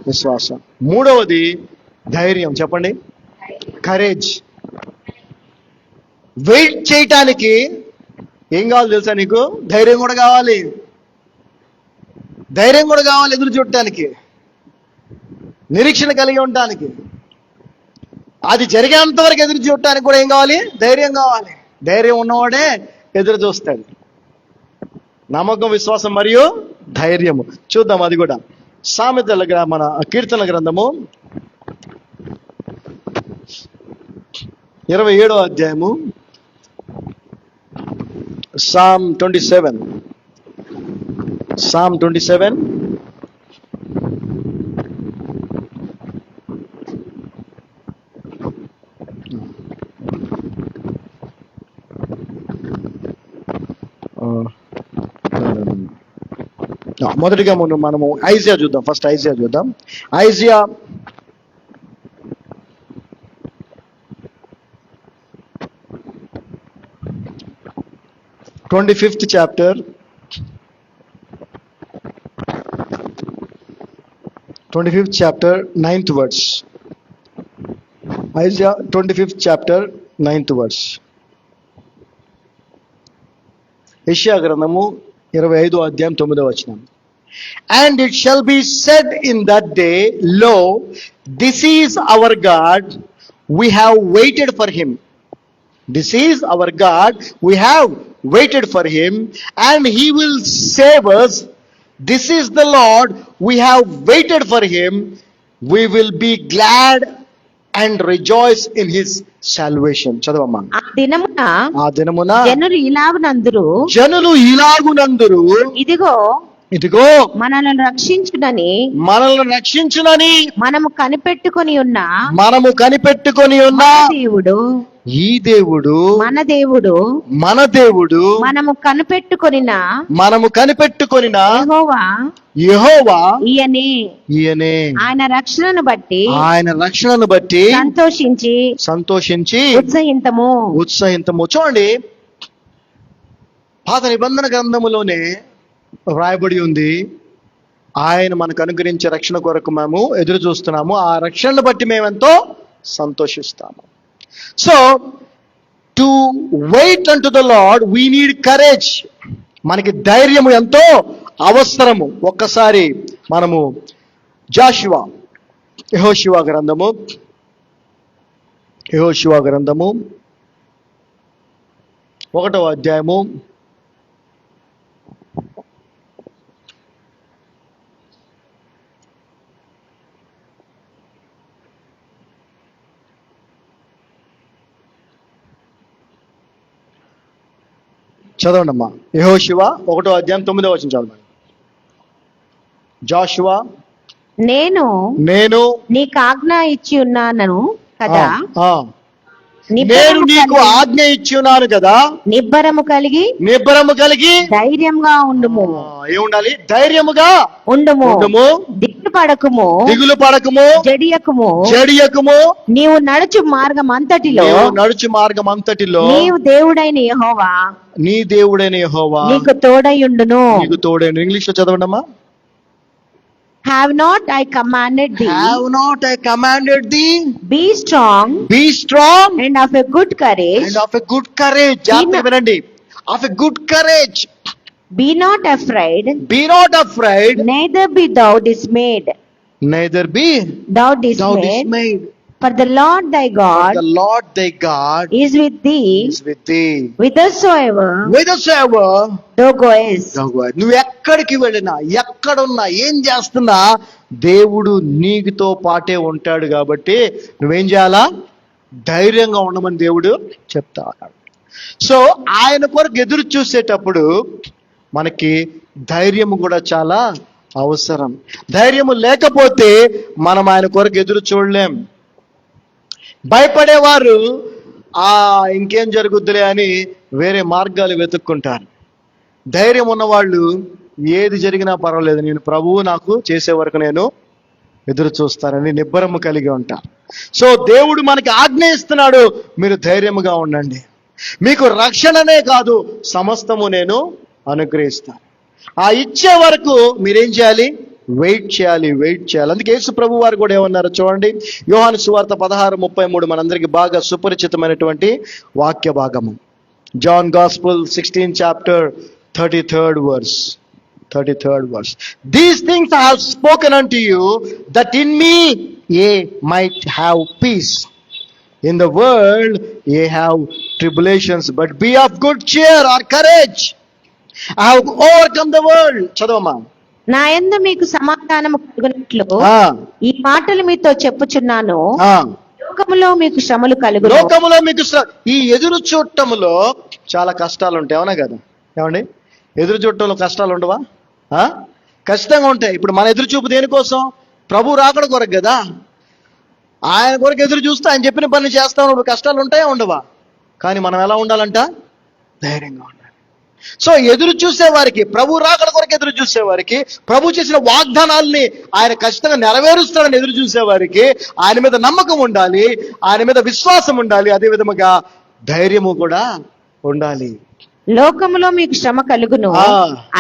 విశ్వాసం. మూడవది ధైర్యం. చెప్పండి, కరేజ్. వెయిట్ చేయటానికి ఏం కావాలి తెలుసా నీకు? ధైర్యం కూడా కావాలి. ఎదురు చూడటానికి, నిరీక్షణ కలిగి ఉండటానికి, అది జరిగేంత వరకు ఎదురు చూడటానికి కూడా ఏం కావాలి? ధైర్యం కావాలి. ధైర్యం ఉన్నవాడే ఎదురు చూస్తాడు. నమ్మకం, విశ్వాసం మరియు ధైర్యము. చూద్దాం అది కూడా. సామెతల మన కీర్తన గ్రంథము 27వ అధ్యాయము, Psalm 27. Psalm 27. మొదటిగా మనము ఐజియా చూద్దాం. ఫస్ట్ ఐజియా చూద్దాం. Isaiah 25th chapter, 25th chapter, 9th verse. Isaiah 25th chapter, 9th verse. యెషయా గ్రంథము 25వ అధ్యాయం 9వ వచనం. And it shall be said in that day, lo, this is our God, we have waited for him. This is our God, we have waited for him, and he will save us. This is the Lord, we have waited for him, we will be glad and rejoice in his salvation. చదవమ్మా. ఆ దినమున జనులు ఇలాగునందురు, ఇదిగో మనల్ని రక్షించునని మనము కనిపెట్టుకొని ఉన్న దేవుడు, ఈ దేవుడు మన దేవుడు మనము కనిపెట్టుకొనిన యెహోవా ఈయనే ఆయన రక్షణను బట్టి సంతోషించి ఉత్సహింతము. చూడండి, పాత నిబంధన గ్రంథములోనే వ్రాయబడి ఉంది, ఆయన మనకు అనుగ్రహించే రక్షణ కొరకు మేము ఎదురు చూస్తున్నాము, ఆ రక్షణను బట్టి మేమెంతో సంతోషిస్తాము. So to wait unto the lord we need courage. మనకి ధైర్యము ఎంతో అవసరము. ఒక్కసారి మనము యెహోషువ గ్రంథము 1వ అధ్యాయము 1వ అధ్యాయం 9వ వచనం చదవండి. జాషువా, నేను నీకు ఆజ్ఞ ఇచ్చి ఉన్నాను కదా, నేను నీకు ఆజ్ఞ ఇచ్చి ఉన్నాను కదా, నిబ్బరము కలిగి ధైర్యంగా ఉండుము. ఏముండాలి? ధైర్యముగా ఉండుము. దిగులు పడకుము, జడియకుము. నీవు నడుచు మార్గం అంతటిలో నీవు దేవుడైన యెహోవా, నీ దేవుడైన యెహోవా నీకు తోడయుండును. ఇంగ్లీష్ లో చదవండమ్మా. Have not I commanded thee? Be strong and of a good courage. జాగ్రత్తగా వినండి. Of a good courage. Be not afraid. Neither be thou dismayed. For the Lord thy God is with thee. Whithersoever thou goest. నువ్వు ఎక్కడికి వెళ్ళినా, ఎక్కడున్నా, ఏం చేస్తున్నా దేవుడు నీతో పాటే ఉంటాడు. కాబట్టి నువ్వేం చేయాలా? ధైర్యంగా ఉండమని దేవుడు చెప్తా ఉన్నాడు. సో ఆయన కొరకు ఎదురు చూసేటప్పుడు మనకి ధైర్యము కూడా చాలా అవసరం. ధైర్యము లేకపోతే మనం ఆయన కొరకు ఎదురు చూడలేం. భయపడేవారు ఇంకేం జరుగుద్దులే అని వేరే మార్గాలు వెతుక్కుంటారు. ధైర్యం ఉన్నవాళ్ళు ఏది జరిగినా పర్వాలేదు, నేను ప్రభువు నాకు చేసే వరకు నేను ఎదురు చూస్తానని నిబ్బరము కలిగి ఉంటారు. సో దేవుడు మనకి ఆజ్ఞ ఇస్తున్నాడు, మీరు ధైర్యముగా ఉండండి, మీకు రక్షణనే కాదు సమస్తము నేను అనుగ్రహిస్తాను. ఆ ఇచ్చే వరకు మీరేం చేయాలి? వెయిట్ చేయాలి. అందుకే యేసు ప్రభు వారు కూడా ఏమన్నారు చూడండి. యోహాను సువార్త 16:33 మనందరికి బాగా సుపరిచితమైనటువంటి వాక్య భాగము. John gospel 16th chapter 33rd verse. These things I have spoken unto you, that in me ye might have peace. In the world ye have tribulations, but be of good cheer or courage. I have overcome the world. చదవమ్మా. నా యందు మీకు సమాధానము కలుగునట్లు ఆ, ఈ మాటలు మీతో చెప్పుచున్నాను. ఆ. లోకములో మీకు శ్రమలు కలుగును. లోకములో మీకు ఈ ఎదురు చూడటంలో చాలా కష్టాలు ఉంటాయి, అవునా కదా? ఏమండి, ఎదురు చూడటంలో కష్టాలు ఉండవా? ఆ? ఖచ్చితంగా ఉంటాయి. ఇప్పుడు మన ఎదురు చూపు దేనికోసం? ప్రభు రాకడ కొరకు కదా. ఆయన కొరకు ఎదురు చూస్తే ఆయన చెప్పిన పని చేస్తాం. ఇప్పుడు కష్టాలు ఉంటాయా ఉండవా? కానీ మనం ఎలా ఉండాలంట? ధైర్యంగా ఉండాలి. సో ఎదురు చూసే వారికి, ప్రభు రాకడ కొరకు ఎదురు చూసే వారికి, ప్రభు చేసిన వాగ్దానాల్ని ఆయన ఖచ్చితంగా నెరవేరుస్తాడని ఎదురు చూసే వారికి ఆయన మీద నమ్మకం ఉండాలి, ఆయన మీద విశ్వాసం ఉండాలి, అదే విధముగా ధైర్యము కూడా ఉండాలి. లోకములో మీకు శ్రమ కలుగును, ఆ.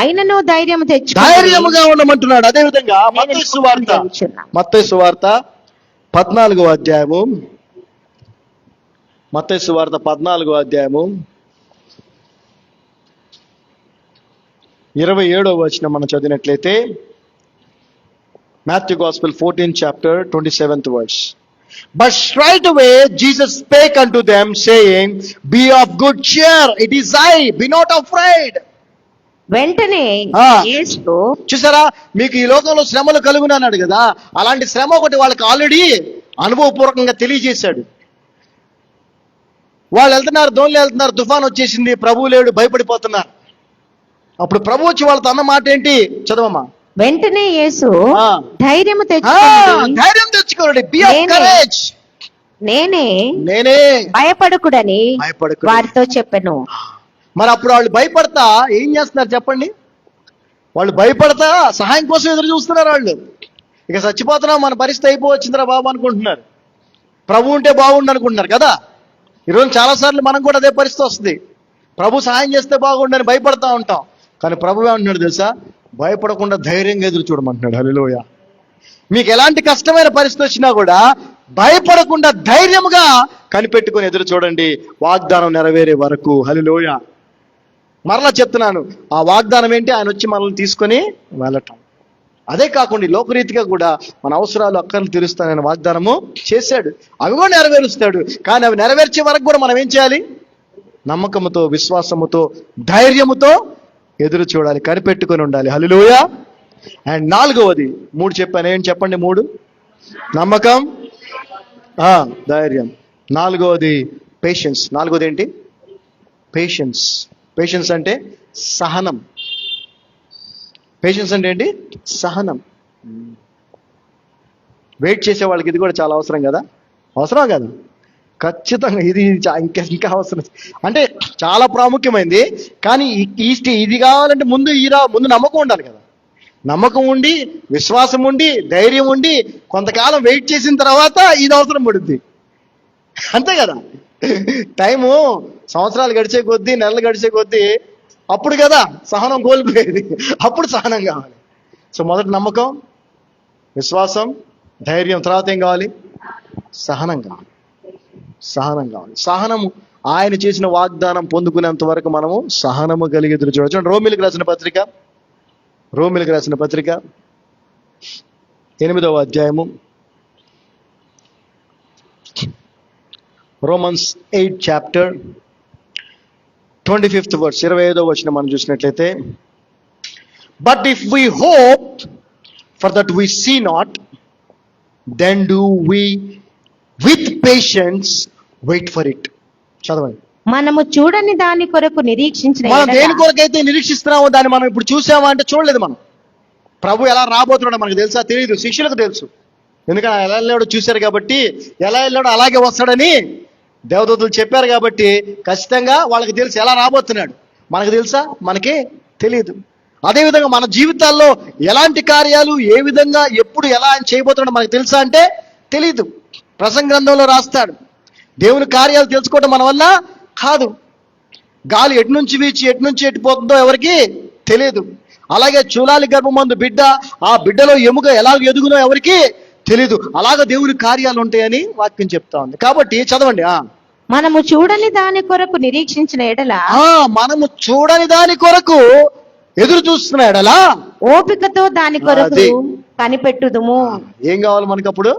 అయినను ధైర్యం తెచ్చు. ధైర్యముగా ఉండమంటున్నాడు. అదే విధంగా మత్తయి సువార్త 14వ అధ్యాయము, మత్తయి సువార్త 14వ అధ్యాయము 27వ వచనం మనం చదివినట్లయితే, Matthew Gospel 14th chapter 27th verse. But straightway Jesus spake unto them, saying, Be of good cheer, it is I, be not afraid. వెంటనే ఆ. యేసు చూసారా, మీకు ఈ లోకంలో శ్రమలు కలుగును అన్నాడు కదా. అలాంటి శ్రమ ఒకటి వాళ్ళకి ఆల్రెడీ అనుభవపూర్వకంగా తెలియజేశాడు. వాళ్ళు వెళ్తున్నారు, దోణిలో వెళ్తున్నారు, తుఫాన్ వచ్చేసింది, ప్రభువు లేడు, భయపడిపోతున్నారు. అప్పుడు ప్రభు వచ్చి వాళ్ళతో అన్న మాట ఏంటి? చదవమ్మా. వెంటనే యేసు ఆ. ధైర్యము తెచ్చుకోండి, ధైర్యం తెచ్చుకోండి, బి ఆఫ్ నేనే. కరేజ్, నేనే, నేనే, భయపడకుడని భయపడకుడి. వారితో చెప్పెను. మరి అప్పుడు వాళ్ళు భయపడతా ఏం చేస్తున్నారు చెప్పండి? వాళ్ళు భయపడతా సహాయం కోసం ఎదురు చూస్తున్నారు. వాళ్ళు ఇక చచ్చిపోతున్నాం, మన పరిస్థితి అయిపోవచ్చిందిరా బాబు అనుకుంటున్నారు. ప్రభు ఉంటే బాగుండు అనుకుంటున్నారు కదా. ఈరోజు చాలాసార్లు మనం కూడా అదే పరిస్థితి వస్తుంది. ప్రభు సహాయం చేస్తే బాగుండని భయపడతా ఉంటాం. కానీ ప్రభు ఏమంటున్నాడు తెలుసా? భయపడకుండా ధైర్యంగా ఎదురు చూడమంటున్నాడు. హల్లెలూయా. మీకు ఎలాంటి కష్టమైన పరిస్థితి వచ్చినా కూడా భయపడకుండా ధైర్యముగా కనిపెట్టుకొని ఎదురు చూడండి, వాగ్దానం నెరవేరే వరకు. హల్లెలూయా. మరలా చెప్తున్నాను, ఆ వాగ్దానం ఏంటి? ఆయన వచ్చి మనల్ని తీసుకొని వెళ్ళటం. అదే కాకుండా లోకరీతిగా కూడా మన అవసరాలు, అక్కర్లు తీరుస్తానని వాగ్దానము చేశాడు. అవి కూడా నెరవేరుస్తాడు. కానీ అవి నెరవేర్చే వరకు కూడా మనం ఏం చేయాలి? నమ్మకముతో, విశ్వాసముతో, ధైర్యముతో ఎదురు చూడాలి, కనిపెట్టుకొని ఉండాలి. హల్లెలూయా. అండ్ 4వది 3 చెప్పాను. ఏం చెప్పండి? 3. నమ్మకం, ధైర్యం. 4వది పేషెన్స్. 4వది ఏంటి? పేషెన్స్. పేషెన్స్ అంటే సహనం. పేషెన్స్ అంటే ఏంటి? సహనం. వెయిట్ చేసే వాళ్ళకి ఇది కూడా చాలా అవసరం కదా. అవసరం కదా? ఖచ్చితంగా ఇది ఇంకా అవసరం. అంటే చాలా ప్రాముఖ్యమైనది. కానీ ఇది కావాలంటే ముందు నమ్మకం ఉండాలి కదా. నమ్మకం ఉండి, విశ్వాసం ఉండి, ధైర్యం ఉండి, కొంతకాలం వెయిట్ చేసిన తర్వాత ఇది అవసరం పడుద్ది. అంతే కదా. టైము సంవత్సరాలు గడిచే కొద్దీ, నెలలు గడిచే కొద్దీ అప్పుడు కదా సహనం కోల్పోయేది. అప్పుడు సహనం కావాలి. సో మొదటి నమ్మకం, విశ్వాసం, ధైర్యం. తర్వాత ఏం కావాలి? సహనం కావాలి. సహనం కావాలి. సహనము ఆయన చేసిన వాగ్దానం పొందుకునేంత వరకు మనము సహనము కలిగి ఎదురు చూడొచ్చు. రోమిలికి రాసిన పత్రిక 8వ అధ్యాయము, Romans 8 chapter 25th verse, 25వ వచనం మనం చూసినట్లయితే, But if we hope for that we see not, then do we with patience wait for it. చదవండి. మనము చూడని దాని కొరకు నిరీక్షించిన మనం ఎడల దేని కొరకైతే నిరీక్షిస్తున్నామో దాన్ని మనం ఇప్పుడు చూసామా అంటే చూడలేదు. మనం ప్రభు ఎలా రాబోతున్నాడో మనకు తెలుసా? తెలియదు. శిష్యులకు తెలుసు. ఎందుకంటే ఎలా వెళ్ళాడో చూశారు కాబట్టి, ఎలా వెళ్ళాడో అలాగే వస్తాడని దేవదూతలు చెప్పారు కాబట్టి ఖచ్చితంగా వాళ్ళకి తెలుసు ఎలా రాబోతున్నాడు. మనకు తెలుసా? మనకి తెలియదు. అదేవిధంగా మన జీవితాల్లో ఎలాంటి కార్యాలు, ఏ విధంగా, ఎప్పుడు, ఎలా ఆయన చేయబోతున్నాడో మనకు తెలుసా అంటే తెలీదు. ప్రసంగ గ్రంథంలో రాస్తాడు. దేవుని కార్యాలు తెలుసుకోవడం మన వల్ల కాదు. గాలి ఎటు నుంచి వీచి ఎటు పోతుందో ఎవరికి తెలియదు. అలాగే చూలాలి గర్భమందు బిడ్డ, ఆ బిడ్డలో ఎముక ఎలా ఎదుగునో ఎవరికి తెలీదు. అలాగే దేవుని కార్యాలు ఉంటాయని వాక్యం చెప్తా ఉంది. కాబట్టి చదవండి. మనము చూడని దాని కొరకు నిరీక్షించిన ఎడల మనము చూడని దాని కొరకు ఎదురు చూస్తున్న ఎడలా ఓపికతో దాని కొరకు అది. కనిపెట్టుదుము. ఏం కావాలి మనకు అప్పుడు?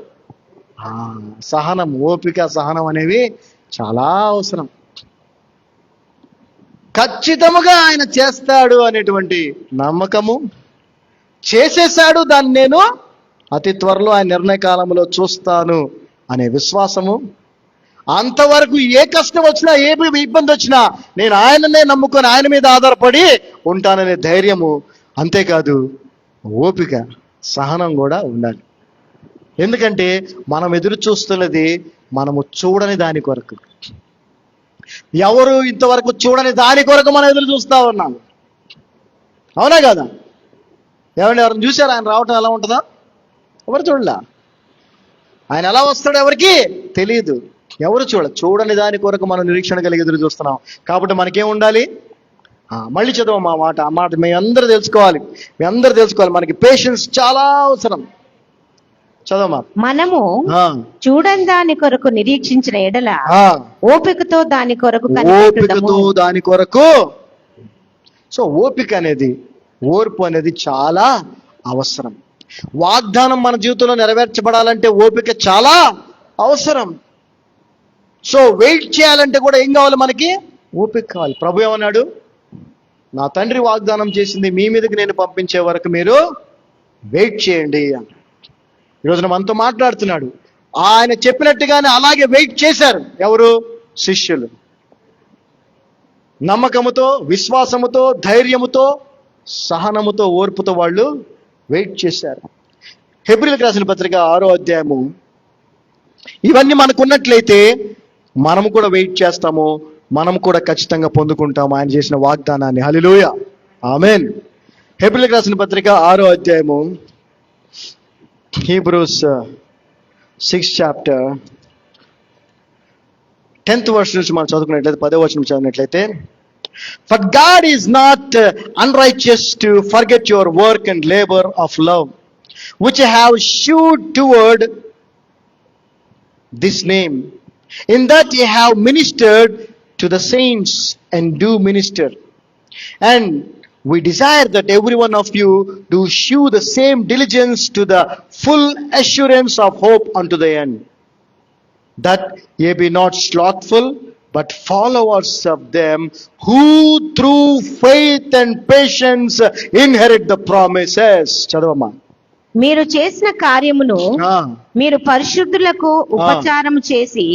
సహనం, ఓపిక, సహనం అనేవి చాలా అవసరం. ఖచ్చితముగా ఆయన చేస్తాడు అనేటువంటి నమ్మకము, చేసేసాడు దాన్ని నేను అతి త్వరలో ఆయన నిర్ణయ కాలంలో చూస్తాను అనే విశ్వాసము, అంతవరకు ఏ కష్టం వచ్చినా ఏ ఇబ్బంది వచ్చినా నేను ఆయననే నమ్ముకొని ఆయన మీద ఆధారపడి ఉంటాననే ధైర్యము, అంతేకాదు ఓపిక, సహనం కూడా ఉండాలి. ఎందుకంటే మనం ఎదురు చూస్తున్నది మనము చూడని దాని కొరకు. ఎవరు ఇంతవరకు చూడని దాని కొరకు మనం ఎదురు చూస్తా ఉన్నాం. అవునా కదా? ఎవరిని చూశారు ఆయన రావటం ఎలా ఉంటుందో? ఎవరు చూడలా. ఆయన ఎలా వస్తాడో ఎవరికి తెలియదు. ఎవరు చూడని దాని కొరకు మనం నిరీక్షణ కలిగి ఎదురు చూస్తున్నాం. కాబట్టి మనకేం ఉండాలి? మళ్ళీ చదవం ఆ మాట మీ అందరూ తెలుసుకోవాలి. మనకి పేషెన్స్ చాలా అవసరం. చదవమా. మనము చూడని దాని కొరకు నిరీక్షించిన ఎడల ఓపికతో దాని కొరకు సో ఓపిక అనేది, ఓర్పు అనేది చాలా అవసరం. వాగ్దానం మన జీవితంలో నెరవేర్చబడాలంటే ఓపిక చాలా అవసరం. సో వెయిట్ చేయాలంటే కూడా ఏం కావాలి? మనకి ఓపిక కావాలి. ప్రభు ఏమన్నాడు? నా తండ్రి వాగ్దానం చేసింది మీ మీదకి నేను పంపించే వరకు మీరు వెయిట్ చేయండి అని ఈరోజున మనతో మాట్లాడుతున్నాడు. ఆయన చెప్పినట్టుగానే అలాగే వెయిట్ చేశారు. ఎవరు? శిష్యులు. నమ్మకముతో, విశ్వాసముతో, ధైర్యముతో, సహనముతో, ఓర్పుతో వాళ్ళు వెయిట్ చేశారు. హెబ్రీయులకు రాసిన పత్రిక 6వ అధ్యాయము. ఇవన్నీ మనకున్నట్లయితే మనము కూడా వెయిట్ చేస్తాము, మనం కూడా ఖచ్చితంగా పొందుకుంటాము ఆయన చేసిన వాగ్దానాన్ని. హల్లెలూయా, ఆమేన్. హెబ్రీయులకు రాసిన పత్రిక 6వ అధ్యాయము, Hebrews 6th chapter 10th verse నుంచి మనం చదువుకున్నట్లయితే, 10వ వచనం చదివినట్లయితే, For God is not unrighteous to forget your work and labor of love, which you have shewed toward this name, in that ye have ministered to the saints and do minister. And we desire that every one of you do shew the same diligence to the full assurance of hope unto the end, that ye be not slothful, but followers of them who through faith and patience inherit the promises. చదవమ్మా. మీరు చేసిన కార్యమును మీరు పరిశుద్ధులకు ఉపచారము చేసి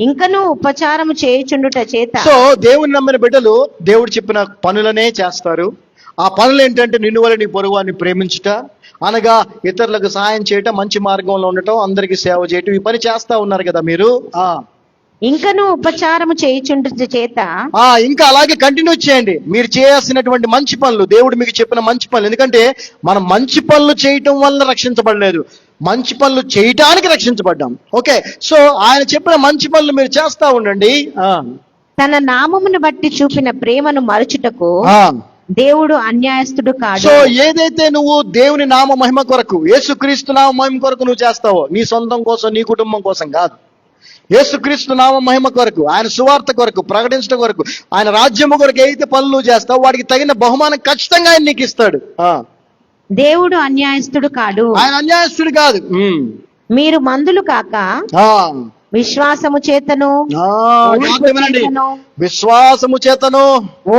ఇంకనూ ఉపచారము చేయుచుండుట చేత. సో దేవుని నమ్మిన బిడ్డలు దేవుడు చెప్పిన పనులనే చేస్తారు. ఆ పనులు ఏంటంటే నిన్ను వల్ల నీ పొరుగువాన్ని ప్రేమించుట, అనగా ఇతరులకు సహాయం చేయటం, మంచి మార్గంలో ఉండటం, అందరికి సేవ చేయటం. ఈ పని చేస్తా ఉన్నారు కదా మీరు. ఇంకనూ ఉపచారము చేయుచుండుట చేత. ఇంకా అలాగే కంటిన్యూ చేయండి మీరు చేయాల్సినటువంటి మంచి పనులు, దేవుడు మీకు చెప్పిన మంచి పనులు. ఎందుకంటే మనం మంచి పనులు చేయటం వల్ల రక్షించబడలేదు, మంచి పనులు చేయటానికి రక్షించబడ్డాం. ఓకే, సో ఆయన చెప్పిన మంచి పనులు మీరు చేస్తా ఉండండి. తన నామమును బట్టి చూపిన ప్రేమను మరచుటకు దేవుడు అన్యాయస్తుడు కాదు. సో ఏదైతే నువ్వు దేవుని నామ మహిమ కొరకు, యేసుక్రీస్తు నామ మహిమ కొరకు నువ్వు చేస్తావో, నీ సొంతం కోసం, నీ కుటుంబం కోసం కాదు, యేసుక్రీస్తు నామ మహిమ కొరకు, ఆయన సువార్త కొరకు ప్రకటించడం కొరకు, ఆయన రాజ్యము కొరకు ఏదైతే పనులు చేస్తావో వాడికి తగిన బహుమానం ఖచ్చితంగా ఆయన నీకు ఇస్తాడు. దేవుడు అన్యాయస్తుడు కాదు. ఆయన అన్యాయస్తుడు కాదు. మీరు మందులు కాక విశ్వాసము చేతను, విశ్వాసము చేతను,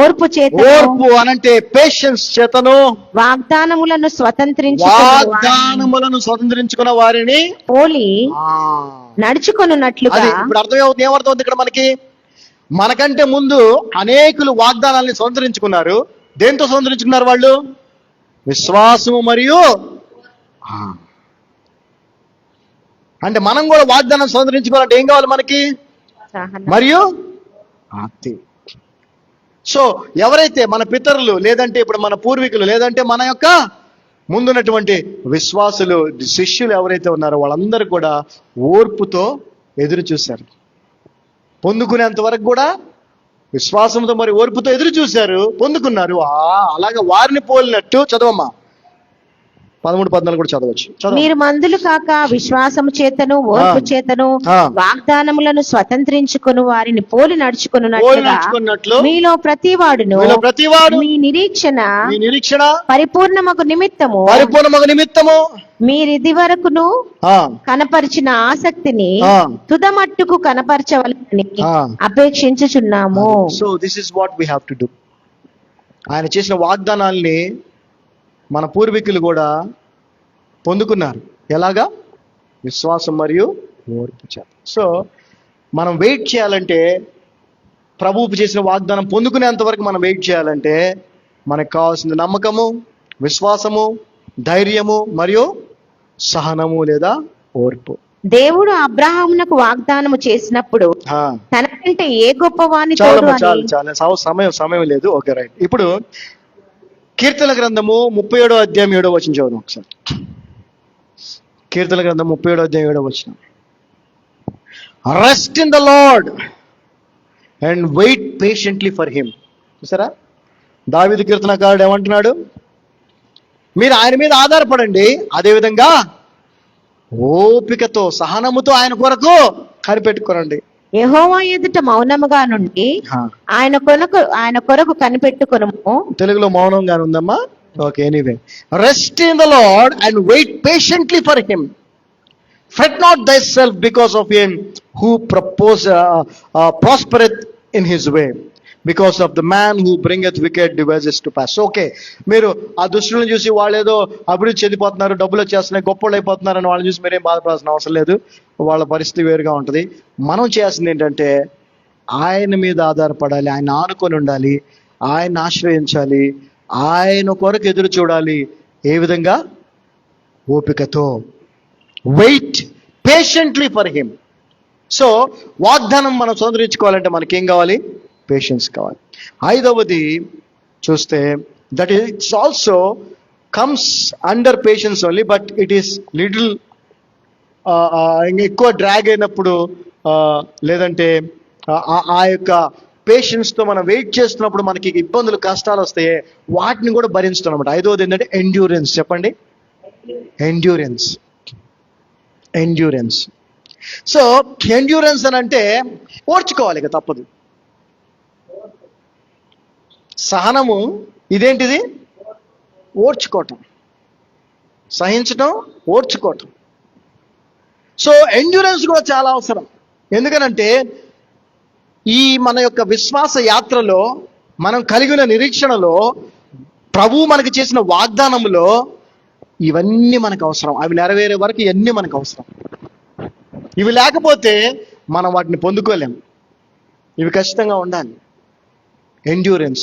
ఓర్పు చేతను, ఓర్పు అనంటే పేషెన్స్ చేతను, వాగ్దానములను స్వతంత్రించుకున్న వారిని పోలి నడుచుకొనున్నట్లుగా. ఇప్పుడు అర్థమవుతుంది. ఏమర్థమవుతుంది ఇక్కడ మనకి? మనకంటే ముందు అనేకులు వాగ్దానాన్ని స్వతంత్రించుకున్నారు. దేంతో స్వతంత్రించుకున్నారు వాళ్ళు? విశ్వాసము మరియు అంటే మనం కూడా వాగ్దానం స్వతంత్రించుకోవాలంటే ఏం కావాలి మనకి? మరియు సో ఎవరైతే మన పితరులు, లేదంటే ఇప్పుడు మన పూర్వీకులు, లేదంటే మన యొక్క ముందున్నటువంటి విశ్వాసులు, శిష్యులు ఎవరైతే ఉన్నారో వాళ్ళందరూ కూడా ఓర్పుతో ఎదురు చూశారు. పొందుకునేంత వరకు కూడా విశ్వాసంతో మరి ఓర్పుతో ఎదురు చూశారు, పొందుకున్నారు. అలాగే వారిని పోలినట్టు చదవమ్మా. 13-14 కూడా చదవచ్చు. మీరు మందులు కాక విశ్వాసము చేతను, ఓర్పు చేతను వాగ్దానములను స్వతంత్రించుకుని వారిని పోలి నడుచుకున్నట్లు మీలో ప్రతివాడును మీ నిరీక్షణ పరిపూర్ణమగు నిమిత్తము మీరిది వరకును ఆ, కనపరిచిన ఆసక్తిని ఆ. తుదమట్టుకు కనపరచవలనని ఆ. అపేక్షించుచున్నాము. So this is what we have to do. ఆయన చేసిన వాగ్దానాల్ని మన పూర్వీకులు కూడా పొందుకున్నారు. ఎలాగా? విశ్వాసం మరియు ఓర్పు చేత. సో మనం వెయిట్ చేయాలంటే, ప్రభువు చేసిన వాగ్దానం పొందుకునేంత వరకు మనం వెయిట్ చేయాలంటే మనకు కావాల్సిన నమ్మకము, విశ్వాసము, ధైర్యము మరియు సహనము లేదా ఓర్పు. దేవుడు అబ్రహామునకు వాగ్దానము చేసినప్పుడు ఆ, తనకంటే ఏ గొప్పవాని చాలు తోడు చాలు అని చాలు సమయం లేదు. Okay, right. ఇప్పుడు కీర్తన గ్రంథము 37వ అధ్యాయం 7వ వచనం చదువు ఒకసారి. కీర్తన గ్రంథం 37వ అధ్యాయం 7వ వచనం. Rest in the Lord and wait patiently for him. చూసారా, దావీదు కీర్తనకారుడు ఏమంటున్నాడు? మీరు ఆయన మీద ఆధారపడండి, అదేవిధంగా ఓపికతో సహనముతో ఆయన కొరకు కనిపెట్టుకోనండి. యెహోవా ఎదుట మౌనముగా నుండి ఆయన కొరకు కనిపెట్టుకొనుము. తెలుగులో మౌనంగా ఉందమ్మా. Okay, anyway. Rest in the Lord and wait patiently for him. Fret not thyself because of him who prospereth in his way, because of the man who bringeth wicked devices to pass. Okay, మీరు ఆ దుష్టులను చూసి వాళ్ళు ఏదో అభివృద్ధి చెందిపోతున్నారు, డబ్బులు వచ్చేస్తున్నాయి, గొప్పలు అయిపోతున్నారు అని వాళ్ళని చూసి మీరేం బాధపడాల్సిన అవసరం లేదు. వాళ్ళ పరిస్థితి వేరుగా ఉంటుంది. మనం చేయాల్సింది ఏంటంటే ఆయన మీద ఆధారపడాలి, ఆయన ఆనుకొని ఉండాలి, ఆయన ఆశ్రయించాలి, ఆయన కొరకు ఎదురు చూడాలి. ఏ విధంగా? ఓపికతో. Wait patiently for him. So వాగ్దానం మనం సంతరించుకోవాలంటే మనకేం కావాలి? పేషెన్స్ కావాలి. 5వది చూస్తే, that it's also comes under patience only, but it is little ఎక్కువ డ్రాగ్ అయినప్పుడు లేదంటే ఆ యొక్క పేషెన్స్తో మనం వెయిట్ చేస్తున్నప్పుడు మనకి ఇబ్బందులు, కష్టాలు వస్తాయి, వాటిని కూడా భరించడం అనమాట. 5వది ఏంటంటే ఎండ్యూరెన్స్. చెప్పండి, ఎండ్యూరెన్స్. ఎండ్యూరెన్స్. సో ఎండ్యూరెన్స్ అని అంటే ఓర్చుకోవాలి, ఇక తప్పదు. సహనము ఇదేంటిది? ఓర్చుకోవటం, సహించటం, ఓర్చుకోవటం. సో ఎండ్యూరెన్స్ కూడా చాలా అవసరం. ఎందుకనంటే ఈ మన యొక్క విశ్వాస యాత్రలో మనం కలిగిన నిరీక్షణలో, ప్రభువు మనకు చేసిన వాగ్దానములో ఇవన్నీ మనకు అవసరం. అవి నెరవేరే వరకు ఇవన్నీ మనకు అవసరం. ఇవి లేకపోతే మనం వాటిని పొందుకోలేము. ఇవి ఖచ్చితంగా ఉండాలి. ఎండ్యూరెన్స్.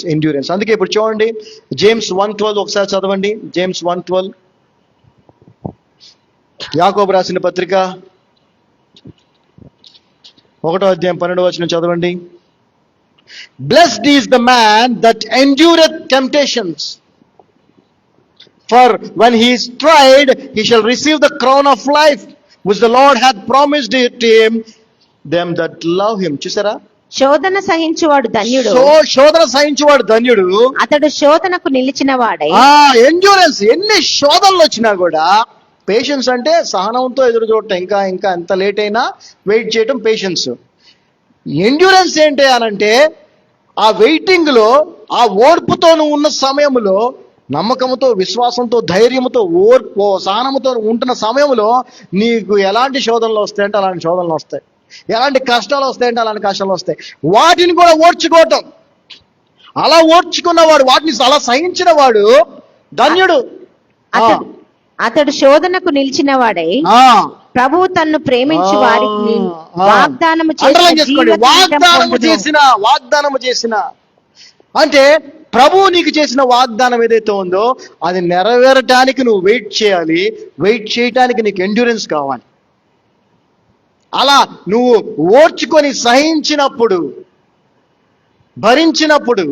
అందుకే ఇప్పుడు చూడండి, జేమ్స్ 1:12 ఒకసారి చదవండి. జేమ్స్ 1:12, యాకోబు రాసిన పత్రిక 1వ అధ్యాయం 12వ వచనం చదవండి. Blessed is the man that endureth temptations, for when he is tried, he shall receive the crown of life, which the Lord hath promised it to him, them that love him. చూసారా, శోధన సహించువాడు ధన్యుడు. శోధన సహించువాడు ధన్యుడు, అతడు శోధనకు నిలిచిన వాడై. ఎండ్యూరెన్స్. ఎన్ని శోధనలు వచ్చినా కూడా పేషెన్స్ అంటే సహనంతో ఎదురు చూడటం. ఇంకా ఎంత లేట్ అయినా వెయిట్ చేయటం పేషెన్స్. ఎండ్యూరెన్స్ ఏంటి అనంటే ఆ వెయిటింగ్ లో, ఆ ఓర్పుతో నువ్వు ఉన్న సమయంలో, నమ్మకంతో, విశ్వాసంతో, ధైర్యంతో, ఓర్పు, సహనంతో ఉంటున్న సమయంలో నీకు ఎలాంటి శోధనలు వస్తాయంటే అలాంటి శోధనలు వస్తాయి, ఎలాంటి కష్టాలు వస్తాయంటే అలాంటి కష్టాలు వస్తాయి. వాటిని కూడా ఓర్చుకోవటం. అలా ఓర్చుకున్నవాడు, వాటిని అలా సహించిన వాడు ధన్యుడు. అతడు శోధనకు నిలిచిన వాడై ప్రభువు తన్ను ప్రేమించి వారికి వాగ్దానము చేసిన అంటే ప్రభువు నీకు చేసిన వాగ్దానం ఏదైతే ఉందో అది నెరవేరటానికి నువ్వు వెయిట్ చేయాలి. వెయిట్ చేయటానికి నీకు ఎండ్యూరెన్స్ కావాలి. అలా నువ్వు ఓర్చుకొని సహించినప్పుడు, భరించినప్పుడు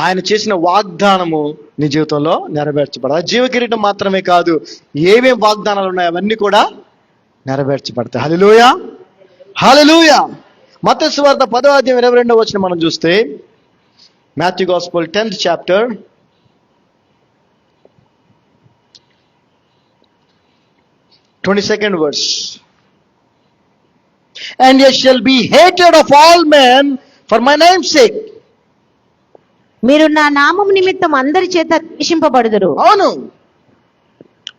ఆయన చేసిన వాగ్దానము నీ జీవితంలో నెరవేర్చబడాలి. జీవ కిరీటం మాత్రమే కాదు, ఏమేం వాగ్దానాలు ఉన్నాయో అవన్నీ కూడా నెరవేర్చబడతాయి. హల్లెలూయా, హల్లెలూయా. మత్తయి సువార్త 10వ అధ్యాయం 22వ వచనం మనం చూస్తే, Matthew Gospel 10th chapter, (22nd verse). And ye shall be hated of all men for my name's sake. మీరు నా నామము నిమిత్తం అందరి చేత ద్వేషింపబడుదురు. అవును,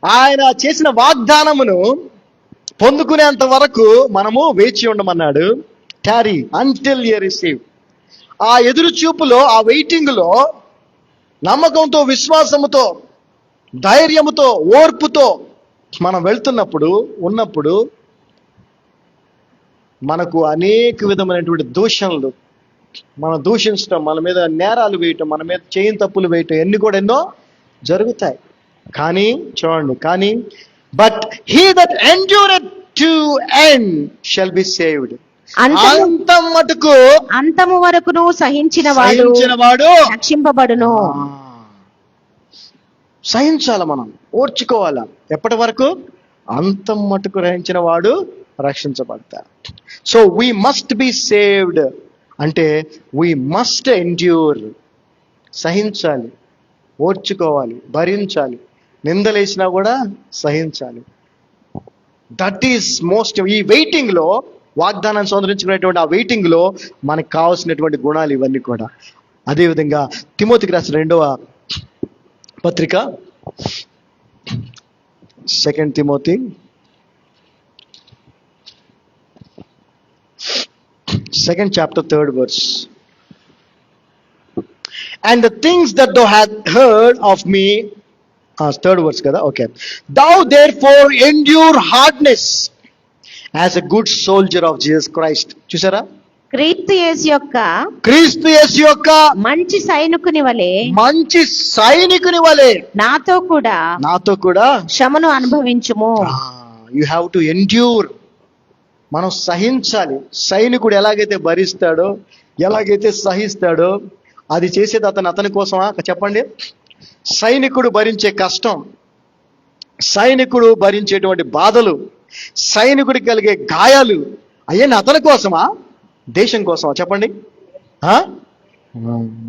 ఆయన చేసిన వాగ్దానమును పొందుకునేంత వరకు మనము వేచి ఉండమన్నాడు. టారీ అంటిల్ యు రిసీవ్. ఆ ఎదురు చూపులో, ఆ వెయిటింగ్ లో నమ్మకంతో, విశ్వాసముతో, ధైర్యముతో, ఓర్పుతో మనం ఉన్నప్పుడు మనకు అనేక విధమైనటువంటి దూషణలు, మనం దూషించడం, మన మీద నేరాలు వేయటం, మన మీద చేయని తప్పులు వేయటం, ఎన్ని కూడా ఎన్నో జరుగుతాయి. కానీ చూడండి, but he that endured to end shall be saved. అంతం మటుకు, అంతము వరకును సహించిన వాడు రక్షింపబడును. సహించాల, మనం ఓర్చుకోవాలా. ఎప్పటి వరకు? అంతం మటుకు గ్రహించిన వాడు రక్షించబడతాడు. So we must be saved అంటే వీ మస్ట్ ఎండ్యూర్. సహించాలి, ఓర్చుకోవాలి, భరించాలి, నిందలేసినా కూడా సహించాలి. That is most. ఈ వెయిటింగ్ లో, వాగ్దానాన్ని సంతరించుకునేటువంటి ఆ వెయిటింగ్ లో మనకు కావాల్సినటువంటి గుణాలు ఇవన్నీ కూడా. అదేవిధంగా తిమోతికి రాసిన 2వ పత్రిక 2 Timothy 2nd chapter 3rd verse. And the things that thou hast heard of me, 3rd verse kada, okay. Thou therefore endure hardness as a good soldier of Jesus Christ. చూసారా? క్రీస్తు యేసు యొక్క మంచి సైనికుని వలె నాతో కూడా శ్రమను అనుభవించుము. You have to endure. మనం సహించాలి. సైనికుడు ఎలాగైతే భరిస్తాడో, ఎలాగైతే సహిస్తాడో, అది చేసేది అతని కోసమా? చెప్పండి. సైనికుడు భరించే కష్టం, సైనికుడు భరించేటువంటి బాధలు, సైనికుడికి కలిగే గాయాలు, అవన్నీ అతని కోసమా? దేశం కోసమా? చెప్పండి.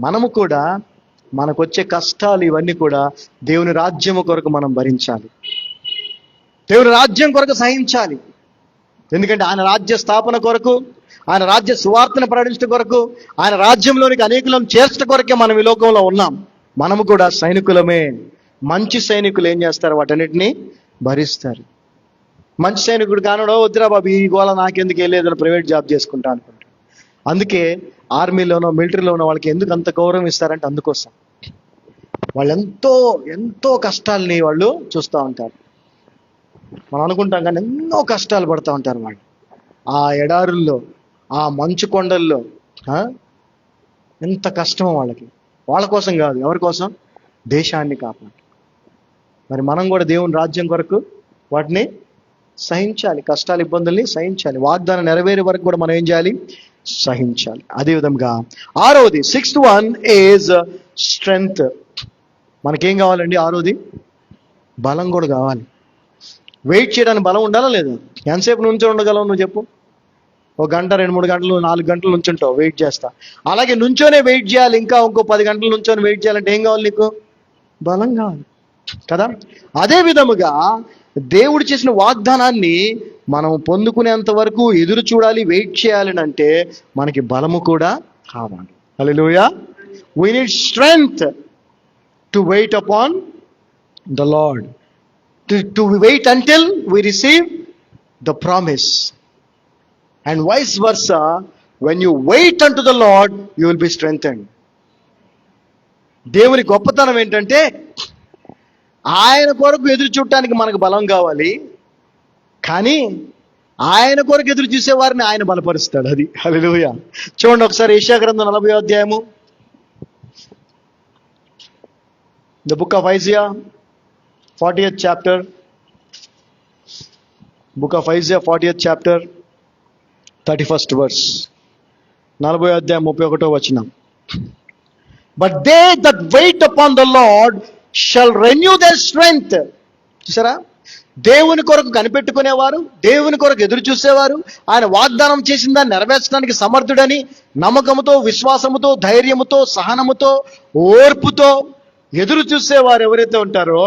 మనము కూడా మనకొచ్చే కష్టాలు ఇవన్నీ కూడా దేవుని రాజ్యము కొరకు మనం భరించాలి. దేవుని రాజ్యం కొరకు సహించాలి. ఎందుకంటే ఆయన రాజ్య స్థాపన కొరకు, ఆయన రాజ్య సువార్తను ప్రకటించడం కొరకు, ఆయన రాజ్యంలోనికి అనేకులను చేర్చడం కొరకే మనం ఈ లోకంలో ఉన్నాం. మనము కూడా సైనికులమే. మంచి సైనికులు ఏం చేస్తారు? వాటన్నిటిని భరిస్తారు. మంచి సైనికుడు కానడో, వద్దురా బాబు ఈ గోళ నాకెందుకు వెళ్ళేదని ప్రైవేట్ జాబ్ చేసుకుంటా అనుకుంటాడు. అందుకే ఆర్మీలోనో మిలిటరీలోనో వాళ్ళకి ఎందుకు అంత గౌరవం ఇస్తారంటే అందుకోసం. వాళ్ళు ఎంతో కష్టాలని వాళ్ళు చూస్తూ ఉంటారు. మనం అనుకుంటాం కానీ ఎన్నో కష్టాలు పడుతూ ఉంటారు వాళ్ళు. ఆ ఎడారుల్లో, ఆ మంచు కొండల్లో ఎంత కష్టమో వాళ్ళకి. వాళ్ళ కోసం కాదు, ఎవరి కోసం? దేశాన్ని కాపాడు. మరి మనం కూడా దేవుని రాజ్యం కొరకు వాటిని సహించాలి. కష్టాలు, ఇబ్బందుల్ని సహించాలి. వాగ్దానం నెరవేరే వరకు కూడా మనం ఏం చేయాలి? సహించాలి. అదేవిధంగా 6వది 6th one is strength. మనకేం కావాలండి? 6వది బలం కూడా కావాలి. వెయిట్ చేయడానికి బలం ఉండాలా లేదా? ఎంతసేపు నుంచి ఉండగలవు నువ్వు చెప్పు? 1 గంట, 2-3 గంటలు, 4 గంటలు నుంచుంటావు, వెయిట్ చేస్తా. అలాగే నుంచోనే వెయిట్ చేయాలి. ఇంకా ఇంకో 10 గంటలు నుంచొని వెయిట్ చేయాలంటే ఏం కావాలి నీకు? బలం కావాలి కదా. అదే విధముగా దేవుడు చేసిన వాగ్దానాన్ని మనం పొందుకునేంత వరకు ఎదురు చూడాలి, వెయిట్ చేయాలి అంటే మనకి బలము కూడా కావాలి. హల్లెలూయా. We need strength to wait upon the Lord. To wait until we receive the promise. And vice versa, when you wait unto the Lord, you will be strengthened. దేవుని గొప్పతనం ఏంటంటే ఆయన కొరకు ఎదురు చూడటానికి మనకు బలం కావాలి, కానీ ఆయన కొరకు ఎదురు చూసేవారిని ఆయన బలపరుస్తాడు. అది హల్లెలూయా. చూడండి ఒకసారి యెషయా గ్రంథం 40వ అధ్యాయము, the book of Isaiah 40th chapter, book of Isaiah 40th chapter 31st verse, 40వ అధ్యాయం 31వ వచనం. But they that wait upon the Lord shall renew their strength. చూసారా? దేవుని కొరకు కనిపెట్టుకునేవారు, దేవుని కొరకు ఎదురు చూసేవారు, ఆయన వాగ్దానం చేసిన దాన్ని నెరవేర్చడానికి సమర్థుడని నమ్మకముతో, విశ్వాసముతో, ధైర్యముతో, సహనముతో, ఓర్పుతో ఎదురు చూసేవారు ఎవరైతే ఉంటారో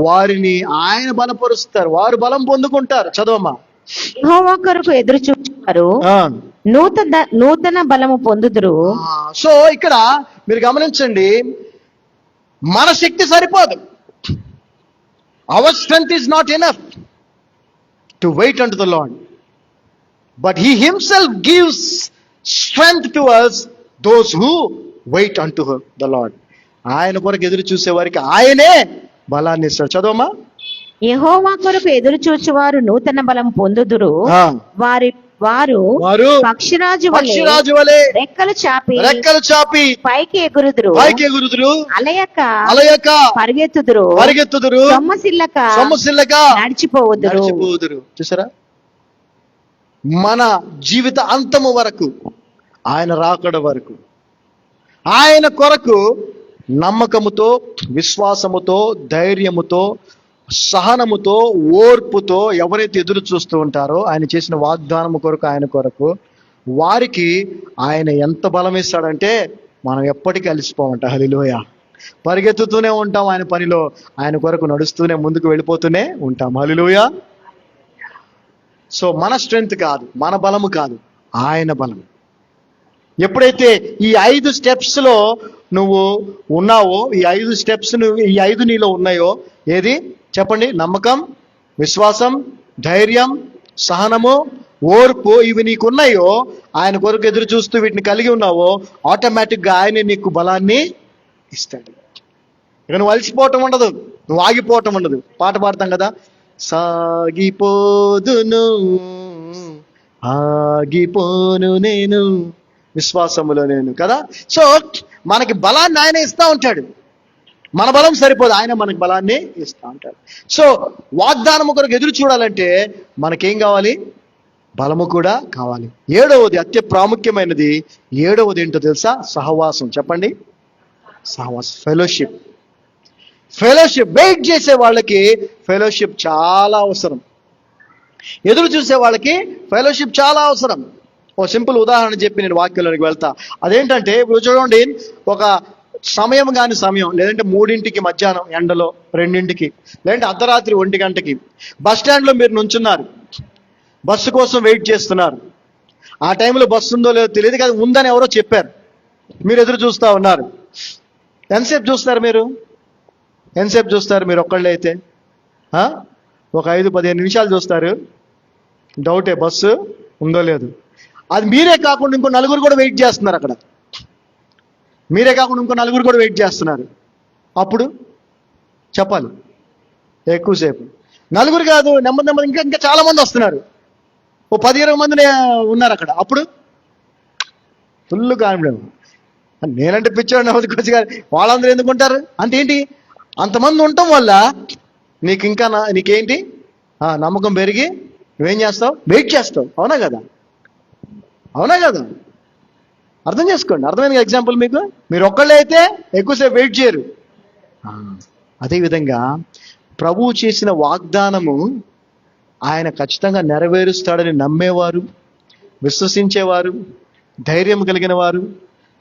వారిని ఆయన బలపరుస్తారు. వారు బలం పొందుకుంటారు. చదవమ్మా. యెహోవా కొరకు ఎదురు చూచువారు నూతన బలము పొందుదురు. సో ఇక్కడ మీరు గమనించండి, మన శక్తి సరిపోదు. Our strength is not enough to wait unto the Lord, but He Himself gives strength to us, those who wait unto the Lord. ఆయన కొరకు ఎదురు చూసే వారికి ఆయనే బలాన్ని ఇస్తాడు. చదవమ్మా. యెహోవా కొరకు ఎదురు చూచువారు నూతన బలం పొందుదురు. ఆ. వారు పక్షిరాజు వలె రెక్కలు చాపి పైకి ఎగురుదురు. అలయక పరిగెత్తుదురు. సొమ్మసిల్లక నడిచిపోవుదురు. చూసారా, మన జీవిత అంతము వరకు, ఆయన రాకడ వరకు, ఆయన కొరకు నమ్మకముతో, విశ్వాసముతో, ధైర్యముతో, సహనముతో, ఓర్పుతో ఎవరైతే ఎదురు చూస్తూ ఉంటారో ఆయన చేసిన వాగ్దానము కొరకు, ఆయన కొరకు, వారికి ఆయన ఎంత బలం ఇస్తాడంటే మనం ఎప్పటికీ అలసిపోమంట. హల్లెలూయా. పరిగెత్తుతూనే ఉంటాం ఆయన పనిలో, ఆయన కొరకు నడుస్తూనే ముందుకు వెళ్ళిపోతూనే ఉంటాం. హల్లెలూయా. సో మన స్ట్రెంగ్త్ కాదు, మన బలము కాదు, ఆయన బలం. ఎప్పుడైతే ఈ 5 స్టెప్స్ లో నువ్వు ఉన్నావో, ఈ 5 స్టెప్స్ ఈ 5 నీలో ఉన్నాయో, ఏది చెప్పండి? నమ్మకం, విశ్వాసం, ధైర్యం, సహనము, ఓర్పు, ఇవి నీకు ఉన్నాయో, ఆయన కొరకు ఎదురు చూస్తూ వీటిని కలిగి ఉన్నావో, ఆటోమేటిక్గా ఆయన నీకు బలాన్ని ఇస్తాడు. ఇక నువ్వు అలసిపోవటం ఉండదు, నువ్వు ఆగిపోవటం ఉండదు. పాట పాడతాం కదా, సాగిపోదును ఆగిపోను నేను విశ్వాసములో నేను, కదా. సో మనకి బలాన్ని ఆయన ఇస్తా ఉంటాడు. మన బలం సరిపోదు, ఆయన మనకి బలాన్ని ఇస్తా ఉంటాడు. సో వాగ్దానము కొరకు ఎదురు చూడాలంటే మనకేం కావాలి? బలము కూడా కావాలి. 7వది, అత్య ప్రాముఖ్యమైనది 7వది ఏంటో తెలుసా? సహవాసం. చెప్పండి. సహవాసం, ఫెలోషిప్. వెయిట్ చేసే వాళ్ళకి ఫెలోషిప్ చాలా అవసరం. ఎదురు చూసే వాళ్ళకి ఫెలోషిప్ చాలా అవసరం. ఓ సింపుల్ ఉదాహరణ చెప్పి నేను వాక్యంలోనికి వెళ్తా. అదేంటంటే, ఇప్పుడు చూడండి, ఒక సమయం కాని సమయం, లేదంటే 3ంటికి మధ్యాహ్నం ఎండలో, 2ంటికి, లేదంటే అర్ధరాత్రి 1 గంటకి బస్ స్టాండ్లో మీరు నుంచున్నారు, బస్సు కోసం వెయిట్ చేస్తున్నారు. ఆ టైంలో బస్సు ఉందో లేదో తెలియదు, కానీ ఉందని ఎవరో చెప్పారు, మీరు ఎదురు చూస్తూ ఉన్నారు. ఎంతసేపు చూస్తారు మీరు? మీరు ఒక్కళ్ళే అయితే ఒక 5-15 నిమిషాలు చూస్తారు. డౌటే, బస్సు ఉందో లేదు. అది మీరే కాకుండా ఇంకో 4 కూడా వెయిట్ చేస్తున్నారు అక్కడ. అప్పుడు చెప్పాలి, ఎక్కువసేపు 4 కాదు, నెమ్మది ఇంకా చాలా మంది వస్తున్నారు. ఓ 10-20 మంది ఉన్నారు అక్కడ. అప్పుడు ఫుల్ కాన్ఫిడెన్స్. నేనంటే పిచ్చోడు నవ్వుకొచ్చి, వాళ్ళందరూ ఎందుకుంటారు అంటే ఏంటి? అంతమంది ఉండటం వల్ల నీకేంటి నమ్మకం పెరిగి నువ్వేం చేస్తావు? వెయిట్ చేస్తావు. అవునా కదా? అర్థం చేసుకోండి. అర్థమైంది ఎగ్జాంపుల్ మీకు? మీరు ఒక్కళ్ళే అయితే ఎక్కువసేపు వెయిట్ చేయరు. అదేవిధంగా ప్రభువు చేసిన వాగ్దానము ఆయన ఖచ్చితంగా నెరవేరుస్తాడని నమ్మేవారు, విశ్వసించేవారు, ధైర్యం కలిగిన వారు,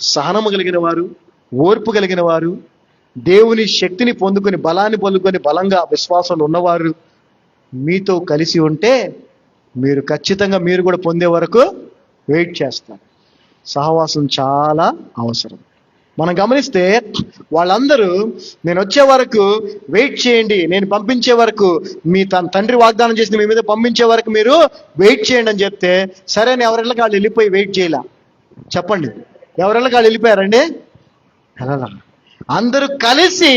సహనము కలిగిన వారు, ఓర్పు కలిగిన వారు, దేవుని శక్తిని పొందుకొని, బలాన్ని పొందుకొని, బలంగా విశ్వాసంలో ఉన్నవారు మీతో కలిసి ఉంటే మీరు ఖచ్చితంగా మీరు కూడా పొందే వరకు వెయిట్ చేస్తారు. సహవాసం చాలా అవసరం. మనం గమనిస్తే వాళ్ళందరూ నేను వచ్చే వరకు వెయిట్ చేయండి, నేను పంపించే వరకు, మీ తండ్రి వాగ్దానం చేసిన మీ మీద పంపించే వరకు మీరు వెయిట్ చేయండి అని చెప్తే, సరే అని ఎవరెళ్ళకి వాళ్ళు వెళ్ళిపోయి వెయిట్ చేయలే. చెప్పండి, ఎవరెళ్ళకి వాళ్ళు వెళ్ళిపోయారండి? అందరూ కలిసి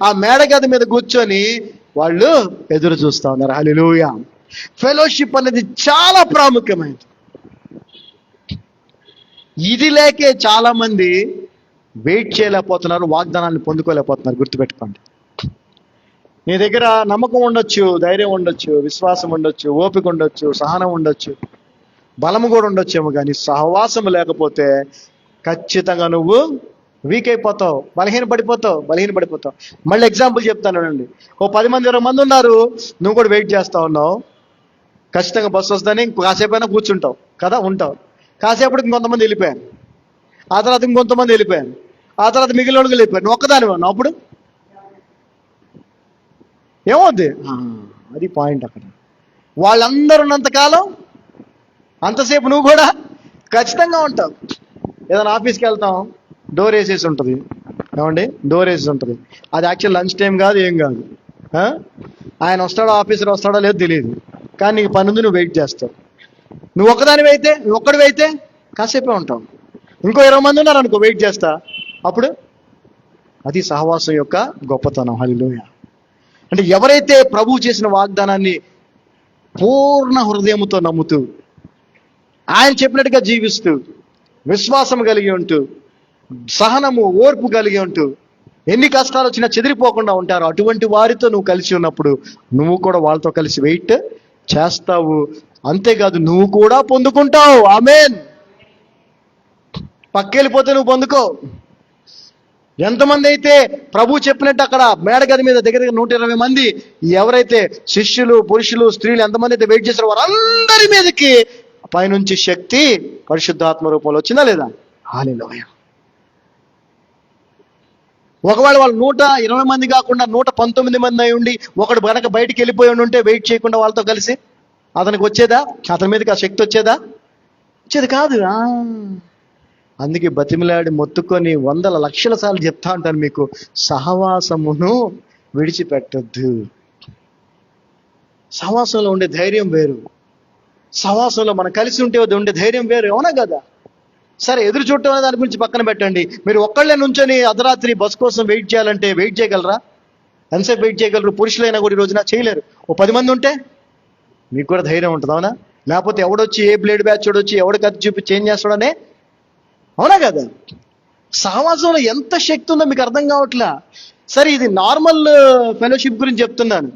ఆ మేడగది మీద కూర్చొని వాళ్ళు ఎదురు చూస్తా ఉన్నారు. హల్లెలూయా. ఫెలోషిప్ అనేది చాలా ప్రాముఖ్యమైనది. ఇది లేకే చాలా మంది వెయిట్ చేయలేకపోతున్నారు, వాగ్దానాన్ని పొందుకోలేకపోతున్నారు. గుర్తుపెట్టుకోండి. నీ దగ్గర నమ్మకం ఉండొచ్చు, ధైర్యం ఉండొచ్చు, విశ్వాసం ఉండొచ్చు, ఓపిక ఉండొచ్చు, సహనం ఉండొచ్చు, బలము కూడా ఉండొచ్చేమో, కానీ సహవాసం లేకపోతే ఖచ్చితంగా నువ్వు వీక్ అయిపోతావు, బలహీన పడిపోతావు. మళ్ళీ ఎగ్జాంపుల్ చెప్తాను అండి. ఓ 10 మంది 20 మంది ఉన్నారు, నువ్వు కూడా వెయిట్ చేస్తా ఉన్నావు. ఖచ్చితంగా బస్సు వస్తుందని కాసేపైనా కూర్చుంటావు కదా, ఉంటావు. కాసేపటికి ఇంకొంతమంది వెళ్ళిపోయారు, ఆ తర్వాత ఇంకొంతమంది వెళ్ళిపోయారు, ఆ తర్వాత మిగిలిన వాళ్ళు వెళ్ళిపోయారు. నువ్వు ఒక్కదాని ఉన్నావు. అప్పుడు ఏమవుద్ది? అది పాయింట్ అక్కడ. వాళ్ళందరూ ఉన్నంతకాలం అంతసేపు నువ్వు కూడా ఖచ్చితంగా ఉంటావు. ఏదైనా ఆఫీస్కి వెళ్తాం, డోర్ వేసేసి ఉంటుంది. ఏమండి? డోర్ వేసేసి ఉంటుంది. అది యాక్చువల్ లంచ్ టైం కాదు, ఏం కాదు. ఆయన వస్తాడో ఆఫీసర్ వస్తాడో లేదో తెలియదు, కానీ నీకు పని ఉంది, నువ్వు వెయిట్ చేస్తావు. నువ్వు ఒక్కడివైతే కాసేపే ఉంటావు. ఇంకో 20 మంది ఉన్నారు అనుకో, వెయిట్ చేస్తా. అప్పుడు అది సహవాసం యొక్క గొప్పతనం. హల్లెలూయా. అంటే ఎవరైతే ప్రభువు చేసిన వాగ్దానాన్ని పూర్ణ హృదయముతో నమ్ముతూ, ఆయన చెప్పినట్టుగా జీవిస్తూ, విశ్వాసం కలిగి ఉంటూ, సహనము ఓర్పు కలిగి ఉంటూ, ఎన్ని కష్టాలు వచ్చినా చెదిరిపోకుండా ఉంటారో అటువంటి వారితో నువ్వు కలిసి ఉన్నప్పుడు నువ్వు కూడా వాళ్ళతో కలిసి వెయిట్ చేస్తావు. అంతేకాదు, నువ్వు కూడా పొందుకుంటావు. ఆమేన్. పక్కెళ్ళిపోతే నువ్వు పొందుకో. ఎంతమంది అయితే ప్రభు చెప్పినట్టు అక్కడ మేడగది మీద దగ్గర 120 మంది ఎవరైతే శిష్యులు, పురుషులు, స్త్రీలు ఎంతమంది అయితే వెయిట్ చేశారో వారందరి మీదకి పైనుంచి శక్తి పరిశుద్ధాత్మ రూపంలో వచ్చిందా లేదా? హల్లెలూయా. ఒకవేళ వాళ్ళు 120 మంది కాకుండా 119 మంది అయి ఉండి ఒకడు గనక బయటికి వెళ్ళిపోయి ఉంటే వెయిట్ చేయకుండా వాళ్ళతో కలిసి అతనికి వచ్చేదా? అతని మీదకి ఆ శక్తి వచ్చేదా? వచ్చేది కాదు. అందుకే బతిమిలాడి మొత్తుకొని 100 లక్షల సార్లు చెప్తా ఉంటాను మీకు, సహవాసమును విడిచిపెట్టద్దు. సహవాసంలో ఉండే ధైర్యం వేరు, సహవాసంలో మనం కలిసి ఉంటే ఉండే ధైర్యం వేరు. అవునా కదా? సరే, ఎదురు చూడటం అనే దాని గురించి పక్కన పెట్టండి. మీరు ఒక్కళ్ళే నుంచొని అర్ధరాత్రి బస్ కోసం వెయిట్ చేయాలంటే వెయిట్ చేయగలరా? ఎంతసేపు వెయిట్ చేయగలరు? పురుషులైనా కూడా ఈ రోజున చేయలేరు. ఓ 10 మంది ఉంటే మీకు కూడా ధైర్యం ఉంటుంది. అవునా? లేకపోతే ఎవడొచ్చి ఏ బ్లేడ్ బ్యాచ్ వచ్చి ఎవడు కత్తి చూపి చేంజ్ చేస్తాడనే. అవునా కదా? సహవాసంలో ఎంత శక్తి ఉందో మీకు అర్థం కావట్లా. సరే, ఇది నార్మల్ ఫెలోషిప్ గురించి చెప్తున్నాను.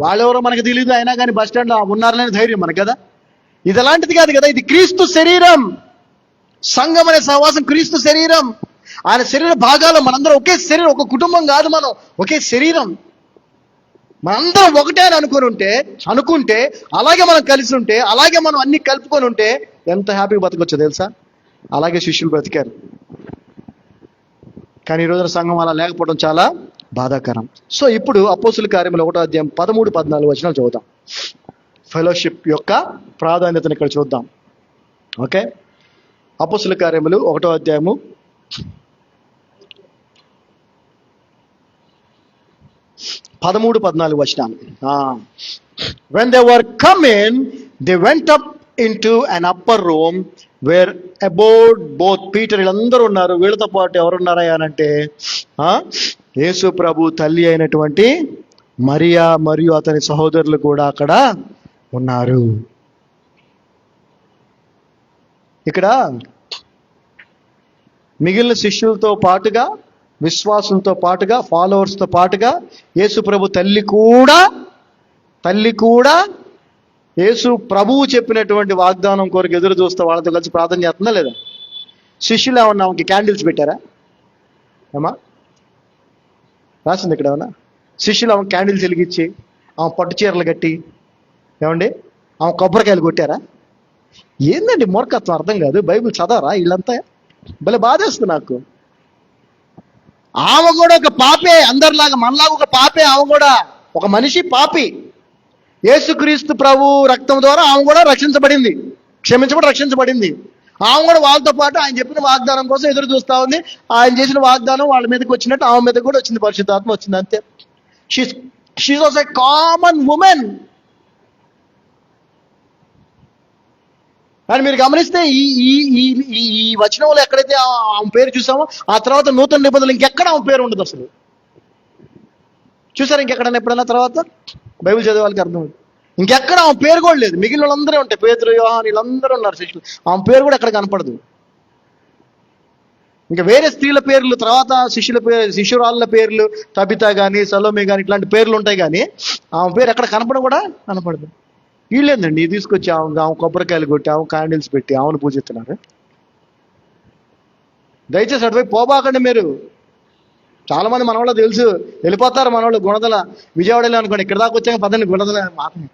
వాళ్ళెవరో మనకు తెలియదు, అయినా కానీ బస్ స్టాండ్లో ఉన్నారనే ధైర్యం మనకు కదా. ఇది అలాంటిది కాదు కదా. ఇది క్రీస్తు శరీరం. సంఘం అనే సహవాసం క్రీస్తు శరీరం. ఆయన శరీర భాగాలు మనందరం ఒకే శరీరం, ఒక కుటుంబం కాదు, మనం ఒకే శరీరం. మనందరం ఒకటే అని అనుకుంటే అలాగే మనం కలిసి ఉంటే, అలాగే మనం అన్ని కలుపుకొని ఉంటే ఎంత హ్యాపీగా బతకొచ్చో తెలుసా? అలాగే శిష్యులు బ్రతికారు. కానీ ఈ రోజున సంఘం అలా లేకపోవడం చాలా బాధాకరం. సో ఇప్పుడు అపోస్తుల కార్యములు 1వ అధ్యాయం 13-14 వచనాలు చదువుతాం. ఫెలోషిప్ యొక్క ప్రాధాన్యతను ఇక్కడ చూద్దాం. ఓకే, అపోస్తుల కార్యములు 1వ అధ్యాయము 13-14 వచనాలు. When they were come in, they went up into an upper room where abode both Peter. వీళ్ళందరూ ఉన్నారు. వీళ్ళతో పాటు ఎవరున్నారా అనంటే యేసు ప్రభు తల్లి అయినటువంటి మరియా మరియు అతని సహోదరులు కూడా అక్కడ ఉన్నారు. ఇక్కడ మిగిలిన శిష్యులతో పాటుగా, విశ్వాసంతో పాటుగా, ఫాలోవర్స్తో పాటుగా యేసు ప్రభు తల్లి కూడా యేసు ప్రభువు చెప్పినటువంటి వాగ్దానం కొరకు ఎదురు చూస్తూ వాళ్ళతో కలిసి ప్రార్థన చేస్తుందా లేదా? శిష్యులు ఏమన్నా ఆమెకి క్యాండిల్స్ పెట్టారా? ఏమా రాసింది ఇక్కడ ఏమన్నా? శిష్యులు ఆమె క్యాండిల్స్ వెలిగించి, ఆమె పట్టు చీరలు కట్టి, ఏమండి ఆమె కొబ్బరికాయలు కొట్టారా? ఏందండి మూర్ఖత్వం, అర్థం కాదు. బైబిల్ చదవరా వీళ్ళంతా? భలే బాధేస్తుంది నాకు. ఆమె కూడా ఒక పాపే, అందరిలాగా మనలాగా ఒక పాపే. ఆమె కూడా ఒక మనిషి, పాపి. యేసుక్రీస్తు ప్రభు రక్తం ద్వారా ఆమె కూడా రక్షించబడింది, రక్షించబడింది. ఆమె కూడా వాళ్ళతో పాటు ఆయన చెప్పిన వాగ్దానం కోసం ఎదురు చూస్తా ఉంది. ఆయన చేసిన వాగ్దానం వాళ్ళ మీదకి వచ్చినట్టు ఆమె మీద కూడా వచ్చింది, పరిశుద్ధాత్మ వచ్చింది. అంతే. She was a common women. అని మీరు గమనిస్తే ఈ వచనంలో ఎక్కడైతే ఆమె పేరు చూసామో ఆ తర్వాత నూతన నిబంధనలు ఇంకెక్కడ ఆమె పేరు ఉండదు అసలు. చూసారు ఇంకెక్కడన్నా ఎప్పుడన్నా? తర్వాత బైబిల్ చదివే వాళ్ళకి అర్థం. ఇంకెక్కడ ఆమె పేరు కూడా లేదు. మిగిలిన వాళ్ళందరూ ఉంటాయి, పేతురు, యోహాను, వీళ్ళందరూ ఉన్నారు శిష్యులు. ఆమె పేరు కూడా ఎక్కడ కనపడదు. ఇంకా వేరే స్త్రీల పేర్లు, తర్వాత శిష్యురాళ్ళ పేర్లు, తబితా కానీ, సలోమి కానీ, ఇట్లాంటి పేర్లు ఉంటాయి. కానీ ఆమె పేరు ఎక్కడ కనపడదు. వీళ్ళేందండి తీసుకొచ్చి ఆమె కొబ్బరికాయలు కొట్టి, ఆమె క్యాండిల్స్ పెట్టి ఆమెను పూజిస్తున్నారు. దయచేసి అటువైపు పోబాకండి మీరు. చాలా మంది మన వాళ్ళు తెలుసు, వెళ్ళిపోతారు మన వాళ్ళు. గుణదల విజయవాడ వెళ్ళి అనుకోండి, ఇక్కడ దాకా వచ్చాక పదండి గుణదల మాతని,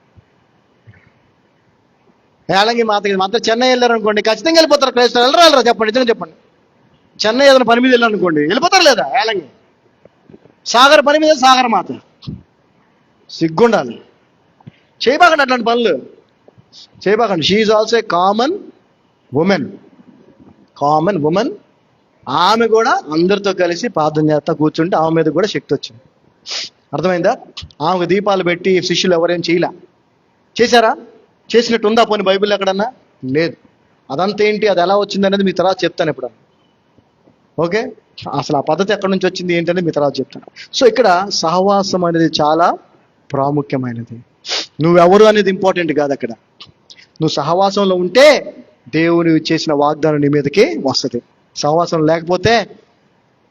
ఏలంగి మాత్రం చెన్నై వెళ్ళారు అనుకోండి, ఖచ్చితంగా వెళ్ళిపోతారు. క్రైస్తవులు వెళ్ళరా చెప్పండి, నిజంగా చెప్పండి. చెన్నై ఏదైనా పని మీద వెళ్ళారు అనుకోండి, వెళ్ళిపోతారు లేదా? ఏలంగి సాగర్ పని మీద సాగర్ మాత. సిగ్గుండాలి. చేయబాకండి అట్లాంటి పనులు, చేయబాకండి. She is also a common women. ఆమె కూడా అందరితో కలిసి ప్రార్థన చేస్తా కూర్చుంటే ఆమె మీద కూడా శక్తి వచ్చింది. అర్థమైందా? ఆమెకు దీపాలు పెట్టి శిష్యులు ఎవరేం చేయలే. చేశారా? చేసినట్టు ఉందా పోనీ బైబిల్ ఎక్కడన్నా? లేదు. అదంతా ఏంటి, అది ఎలా వచ్చింది అనేది మీ తర్వాత చెప్తాను ఇప్పుడు. ఓకే, అసలు ఆ పద్ధతి ఎక్కడి నుంచి వచ్చింది ఏంటనేది మీ తర్వాత చెప్తాను. సో ఇక్కడ సహవాసం అనేది చాలా ప్రాముఖ్యమైనది. నువ్వెవరు అనేది ఇంపార్టెంట్ కాదు అక్కడ. నువ్వు సహవాసంలో ఉంటే దేవుని చేసిన వాగ్దానం నీ మీదకి వస్తుంది. సహవాసం లేకపోతే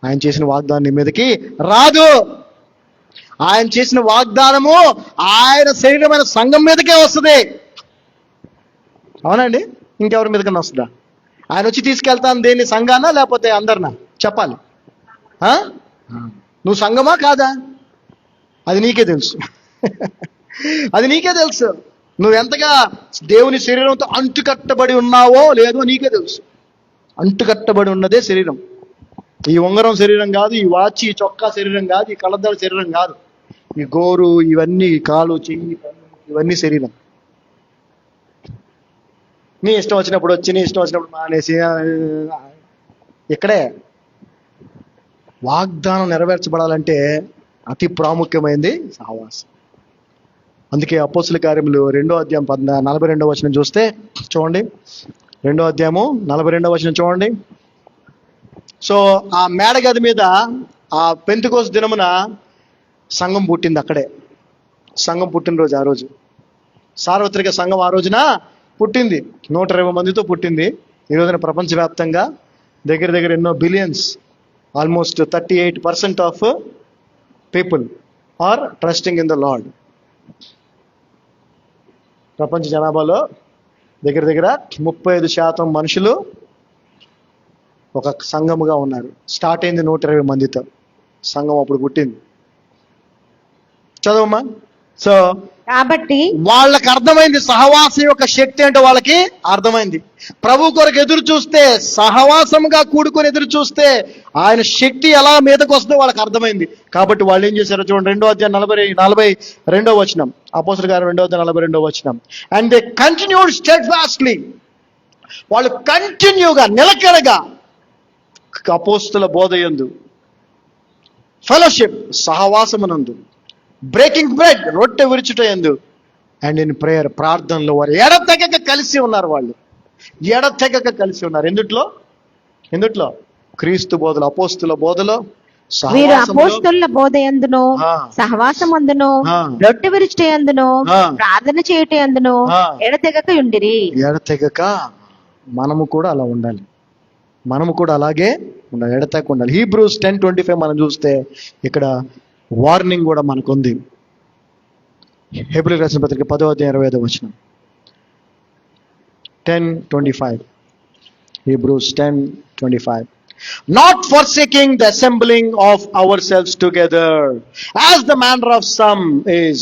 ఆయన చేసిన వాగ్దానం నీ మీదకి రాదు. ఆయన చేసిన వాగ్దానము ఆయన శరీరమైన సంఘం మీదకే వస్తుంది. అవునండి, ఇంకెవరి మీదకన్నా వస్తుందా? ఆయన వచ్చి తీసుకెళ్తాను దేన్ని, సంఘానా లేకపోతే అందరినా? చెప్పాలి. నువ్వు సంఘమా కాదా? అది నీకే తెలుసు. అది నీకే తెలుసు. నువ్వు ఎంతగా దేవుని శరీరంతో అంటుకట్టబడి ఉన్నావో లేదో నీకే తెలుసు. అంటుకట్టబడి ఉన్నదే శరీరం. ఈ ఉంగరం శరీరం కాదు, ఈ వాచి ఈ చొక్కా శరీరం కాదు, ఈ కళ్ళద్దాల శరీరం కాదు, ఈ గోరు ఇవన్నీ, కాలు చెయ్యి ఇవన్నీ శరీరం. నీ ఇష్టం వచ్చినప్పుడు వచ్చి, నీ ఇష్టం వచ్చినప్పుడు మానేసి, ఇక్కడే వాగ్దానం నెరవేర్చబడాలంటే అతి ప్రాముఖ్యమైనది సహవాసం. అందుకే అపోస్తుల కార్యములు 2వ అధ్యాయం 42వ వచనం చూస్తే చూడండి. 2వ అధ్యాయము 42వ వచనం చూడండి. సో ఆ మేడగది మీద ఆ పెంతెకోస్తు దినమున సంఘం పుట్టింది. అక్కడే సంఘం పుట్టినరోజు. ఆ రోజు సార్వత్రిక సంఘం ఆ రోజున పుట్టింది. 120 మందితో పుట్టింది. ఈ రోజున ప్రపంచవ్యాప్తంగా దగ్గర దగ్గర ఎన్నో billions, almost 38% of people are trusting in the Lord. ప్రపంచ జనాభాలో దగ్గర దగ్గర 35% మనుషులు ఒక సంఘముగా ఉన్నారు. స్టార్ట్ అయింది 120 మందితో సంఘం అప్పుడు పుట్టింది. చదవమ్మా. సో కాబట్టి వాళ్ళకి అర్థమైంది సహవాసం యొక్క శక్తి అంటే. వాళ్ళకి అర్థమైంది. ప్రభు కొరకు ఎదురు చూస్తే, సహవాసంగా కూడుకొని ఎదురు చూస్తే ఆయన శక్తి ఎలా మీదకు వస్తుందో వాళ్ళకి అర్థమైంది. కాబట్టి వాళ్ళు ఏం చేశారో చూడండి. 2వ అధ్యాయం 42వ వచనం. అపోస్తలుల కార్యం 2వ అధ్యాయం 42వ వచనం. And they continued steadfastly. వాళ్ళు కంటిన్యూగా, నిలకడగా అపోస్తల బోధయందు, ఫెలోషిప్ సహవాసమునందు, బ్రేకింగ్ బ్రెడ్ రొట్టె విరుచుట యందు, అండ్ ఇన్ ప్రేయర్ ప్రార్థనలో వారు ఎడతెగక కలిసి ఉన్నారు. వాళ్ళు ఎడతెగక కలిసి ఉన్నారు. ఎందుట్లో? క్రీస్తు బోధలో, అపోస్తుల బోధలో, వీరు అపోస్తలుల బోధయందును, సహవాసమందును, రొట్టె విరుచుటయందును, ప్రార్థన చేయుటయందును ఎడతెగక ఉండిరి. ఎడతెగక మనము కూడా అలా ఉండాలి. మనము కూడా అలాగే ఉండాలి, ఎడతెగక ఉండాలి. హీబ్రూస్ 10:25 మనం చూస్తే ఇక్కడ వార్నింగ్ కూడా మనకుంది. హెబ్రీయులకు రాసిన పత్రిక 10వ అధ్యాయం 25వ వచనం. 10:25. Hebrews 10:25. Not forsaking the assembling of ourselves together, as the manner of some is,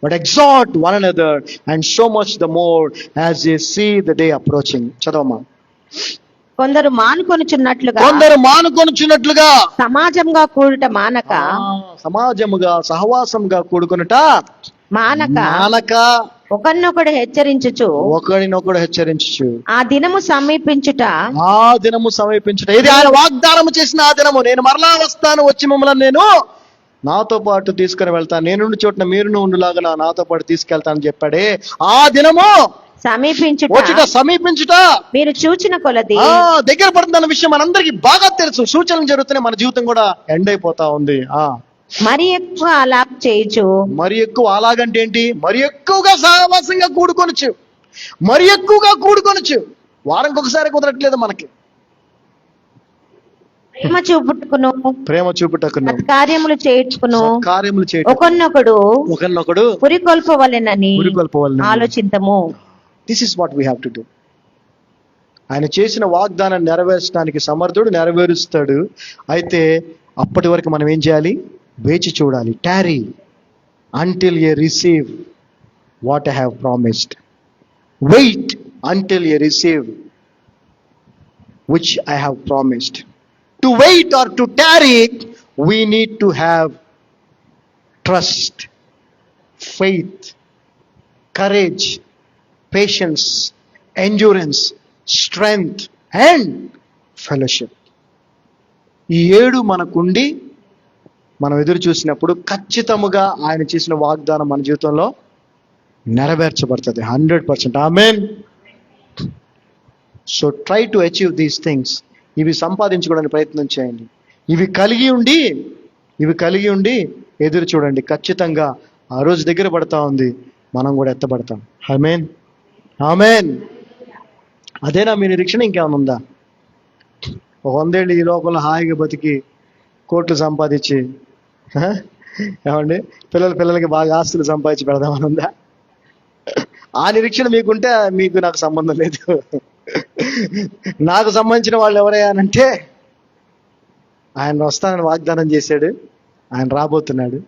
but exhort one another, and so much the more as ye see the day approaching. చదవమ్మా. కొందరు మానుకొనుచున్నట్లుగా, సమాజంగా కూడుట మానక, సమాజముగా సహవాసంగా కూడుకొనుట మానక, ఒకరినొకడు హెచ్చరించుచు, ఆ దినము సమీపించుట. ఇది ఆయన వాగ్దానం చేసిన ఆ దినము. నేను మరలా వస్తాను, వచ్చి మిమ్మల్ని నేను నాతో పాటు తీసుకుని వెళ్తాను, నేనుండి చోటున మీరును ఉండులాగా నాతో పాటు తీసుకెళ్తానని చెప్పాడే. ఆ దినము సమీపించుట మీరు చూచిన కొలది దగ్గర పడుతున్న విషయం మనందరికి బాగా తెలుసు. సూచనలు జరుగుతున్నాయి, మన జీవితం కూడా ఎండ్ అయిపోతా ఉంది. మరి ఎక్కువ అలా చేయొచ్చు. మరి ఎక్కువ అలాగంటే ఏంటి? మరి ఎక్కువగా సహవాసంగా కూడుకొనొచ్చు, మరి ఎక్కువగా కూడుకొనొచ్చు. వారానికి ఒకసారి కుదరట్లేదు మనకి. ప్రేమ చూపుటకును కార్యములు చేయుటకును ఒకరినొకడు పురికొల్పవలెనని ఆలోచింతము. This is what we have to do. ఆయన చేసిన వాగ్దానాన్ని నెరవేర్చడానికి సమర్థుడు, నెరవేరుస్తాడు. అయితే అప్పటి వరకు మనం ఏం చేయాలి? వేచి చూడాలి. Tarry until you receive what I have promised. Wait until you receive which I have promised. To wait or to tarry, we need to have trust, faith, courage, patience, endurance, strength and fellowship. ఈ 7 మనకుండి మనం ఎదురు చూసినప్పుడు ఖచ్చితముగా ఆయన చేసిన వాగ్దానం మన జీవితంలో నెరవేర్చబడుతుంది 100%. ఆమేన్. So try to achieve these things. ఇవి సంపాదించుకోవడానికి ప్రయత్నం చేయండి. ఇవి కలిగి ఉండి ఎదురు చూడండి. ఖచ్చితంగా ఆ రోజు దగ్గర పడతా ఉంది, మనం కూడా ఎత్తబడతాం. ఆమేన్. ఆమేన్. అదేనా మీ నిరీక్షణ? ఇంకేమైనా ఉందా? 100 ఏళ్ళు ఈ లోకంలో హాయిగా బతికి కోట్లు సంపాదించి ఏమండి పిల్లలకి బాగా ఆస్తులు సంపాదించి పెడదామని ఉందా? ఆ నిరీక్షణ మీకుంటే నాకు సంబంధం లేదు. నాకు సంబంధించిన వాళ్ళు ఎవరయ్యానంటే, ఆయన వస్తానని వాగ్దానం చేశాడు, ఆయన రాబోతున్నాడు,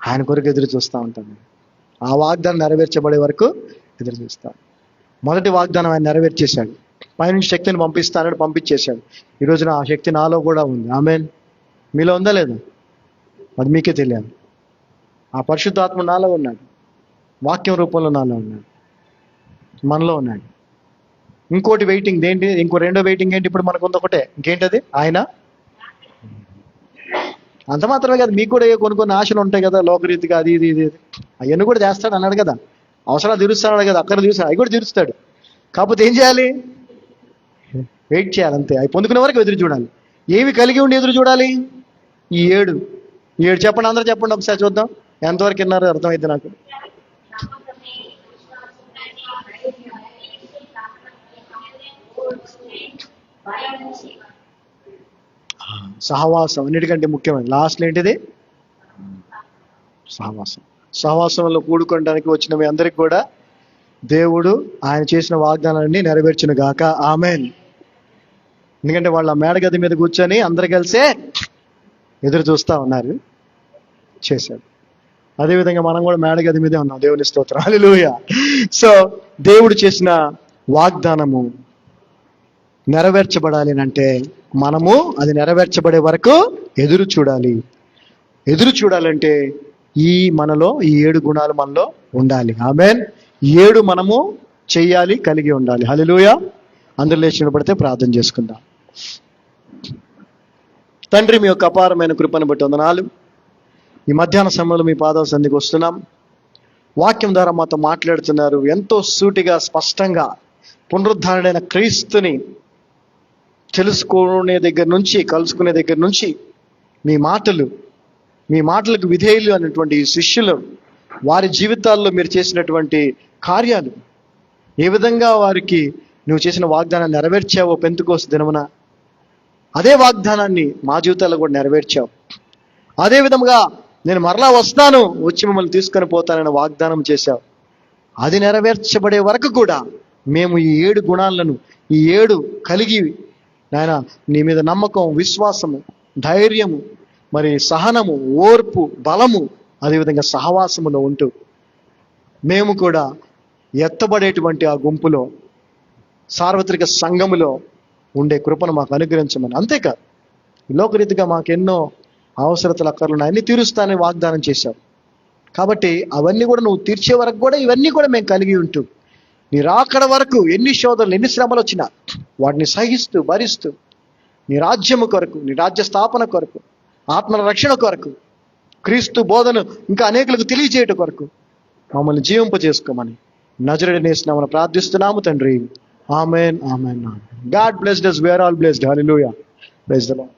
ఆయన కొరకు ఎదురు చూస్తూ ఉంటాను. ఆ వాగ్దానం నెరవేర్చబడే వరకు ఎదురు చూస్తాను. మొదటి వాగ్దానం ఆయన నెరవేర్చేశాడు. పైనుంచి శక్తిని పంపిస్తానని పంపించేశాడు. ఈ రోజున ఆ శక్తి నాలో కూడా ఉంది. ఆమేన్. మీలో ఉందా లేదా? అది మీకే తెలియాలి. ఆ పరిశుద్ధాత్మ నాలో ఉన్నాడు, వాక్యం రూపంలో నాలో ఉన్నాడు, మనలో ఉన్నాడు. ఇంకోటి వెయిటింగ్ ఏంటి? రెండో వెయిటింగ్ ఏంటి? ఇప్పుడు మనకు ఉంది ఒకటే. ఇంకేంటది? ఆయన. అంత మాత్రమే కదా, మీకు కూడా కొన్ని ఆశలు ఉంటాయి కదా, లోకరీతిగా అది ఇది అవన్నీ కూడా చేస్తాడు అన్నాడు కదా. అవసరాలు తీరుస్తాడు కదా, అక్కడ తీరుస్తాడు, అవి కూడా తీరుస్తాడు. కాకపోతే ఏం చేయాలి? వెయిట్ చేయాలి అంతే. అవి పొందుకునే వరకు ఎదురు చూడాలి. ఏవి కలిగి ఉండి ఎదురు చూడాలి? ఈ 7 చెప్పండి, అందరూ చెప్పండి ఒకసారి చూద్దాం. ఎంతవరకు విన్నారో అర్థమైంది నాకు. సహవాసం అన్నిటికంటే ముఖ్యమైనది. లాస్ట్లో ఏంటిది? సహవాసంలో కూడుకోవడానికి వచ్చిన మీ అందరికి కూడా దేవుడు ఆయన చేసిన వాగ్దానాన్ని నెరవేర్చును గాక. ఆమేన్. ఎందుకంటే వాళ్ళ మేడగది మీద కూర్చొని అందరు కలిసే ఎదురు చూస్తూ ఉన్నారు, చేశాడు. అదేవిధంగా మనం కూడా మేడగది మీదే ఉన్నాం. దేవుని స్తోత్రం. హల్లెలూయా. సో దేవుడు చేసిన వాగ్దానము నెరవేర్చబడాలి అంటే మనము అది నెరవేర్చబడే వరకు ఎదురు చూడాలి. ఎదురు చూడాలంటే మనలో ఈ 7 గుణాలు మనలో ఉండాలి. ఆమేన్. 7 మనము చెయ్యాలి, కలిగి ఉండాలి. హల్లెలూయా. అందరూ లేచి నిలబడితే ప్రార్థన చేసుకుందాం. తండ్రి, మీ యొక్క అపారమైన కృపను బట్టి వందనాలు. ఈ మధ్యాహ్న సమయంలో మీ పాదాల సంధికి వస్తున్నాం. వాక్యం ద్వారా మాతో మాట్లాడుతున్నారు. ఎంతో సూటిగా, స్పష్టంగా పునరుద్ధరణైన క్రీస్తుని తెలుసుకునే దగ్గర నుంచి, కలుసుకునే దగ్గర నుంచి మీ మాటలకు విధేయులు అనేటువంటి ఈ శిష్యులు, వారి జీవితాల్లో మీరు చేసినటువంటి కార్యాలు, ఏ విధంగా వారికి నువ్వు చేసిన వాగ్దానాన్ని నెరవేర్చావో పెంతెకోస్తు దినమున, అదే వాగ్దానాన్ని మా జీవితాల్లో కూడా నెరవేర్చావు. అదే విధముగా నేను మరలా వస్తాను, వచ్చి మిమ్మల్ని తీసుకొని పోతానని వాగ్దానం చేశావు. అది నెరవేర్చబడే వరకు కూడా మేము ఈ 7 గుణాలను, ఈ 7 కలిగి నాయన నీ మీద నమ్మకం, విశ్వాసము, ధైర్యము, మరి సహనము, ఓర్పు, బలము, అదేవిధంగా సహవాసములో ఉంటూ మేము కూడా ఎత్తబడేటువంటి ఆ గుంపులో, సార్వత్రిక సంఘములో ఉండే కృపను మాకు అనుగ్రహించమని. అంతేకాదు, లోకరీతిగా మాకెన్నో అవసరతలు, అక్కర్లు ఉన్నాయి, అన్ని తీరుస్తానని వాగ్దానం చేశావు. కాబట్టి అవన్నీ కూడా నువ్వు తీర్చే వరకు కూడా ఇవన్నీ కూడా మేము కలిగి ఉంటూ, నీ రాకడ వరకు ఎన్ని శోధనలు, ఎన్ని శ్రమలు వచ్చినా వాటిని సహిస్తూ, భరిస్తూ నీ రాజ్యము కొరకు, నీ రాజ్య స్థాపన కొరకు, ఆత్మల రక్షణ కొరకు, క్రీస్తు బోధను ఇంకా అనేకులకు తెలియజేయటం కొరకు మమ్మల్ని జీవింపజేసుకోమని నజరేయుడైన యేసు నామమున ప్రార్థిస్తున్నాము తండ్రి. ఆమేన్. ఆమేన్. God blessed us. We are all blessed. Hallelujah. Praise the Lord.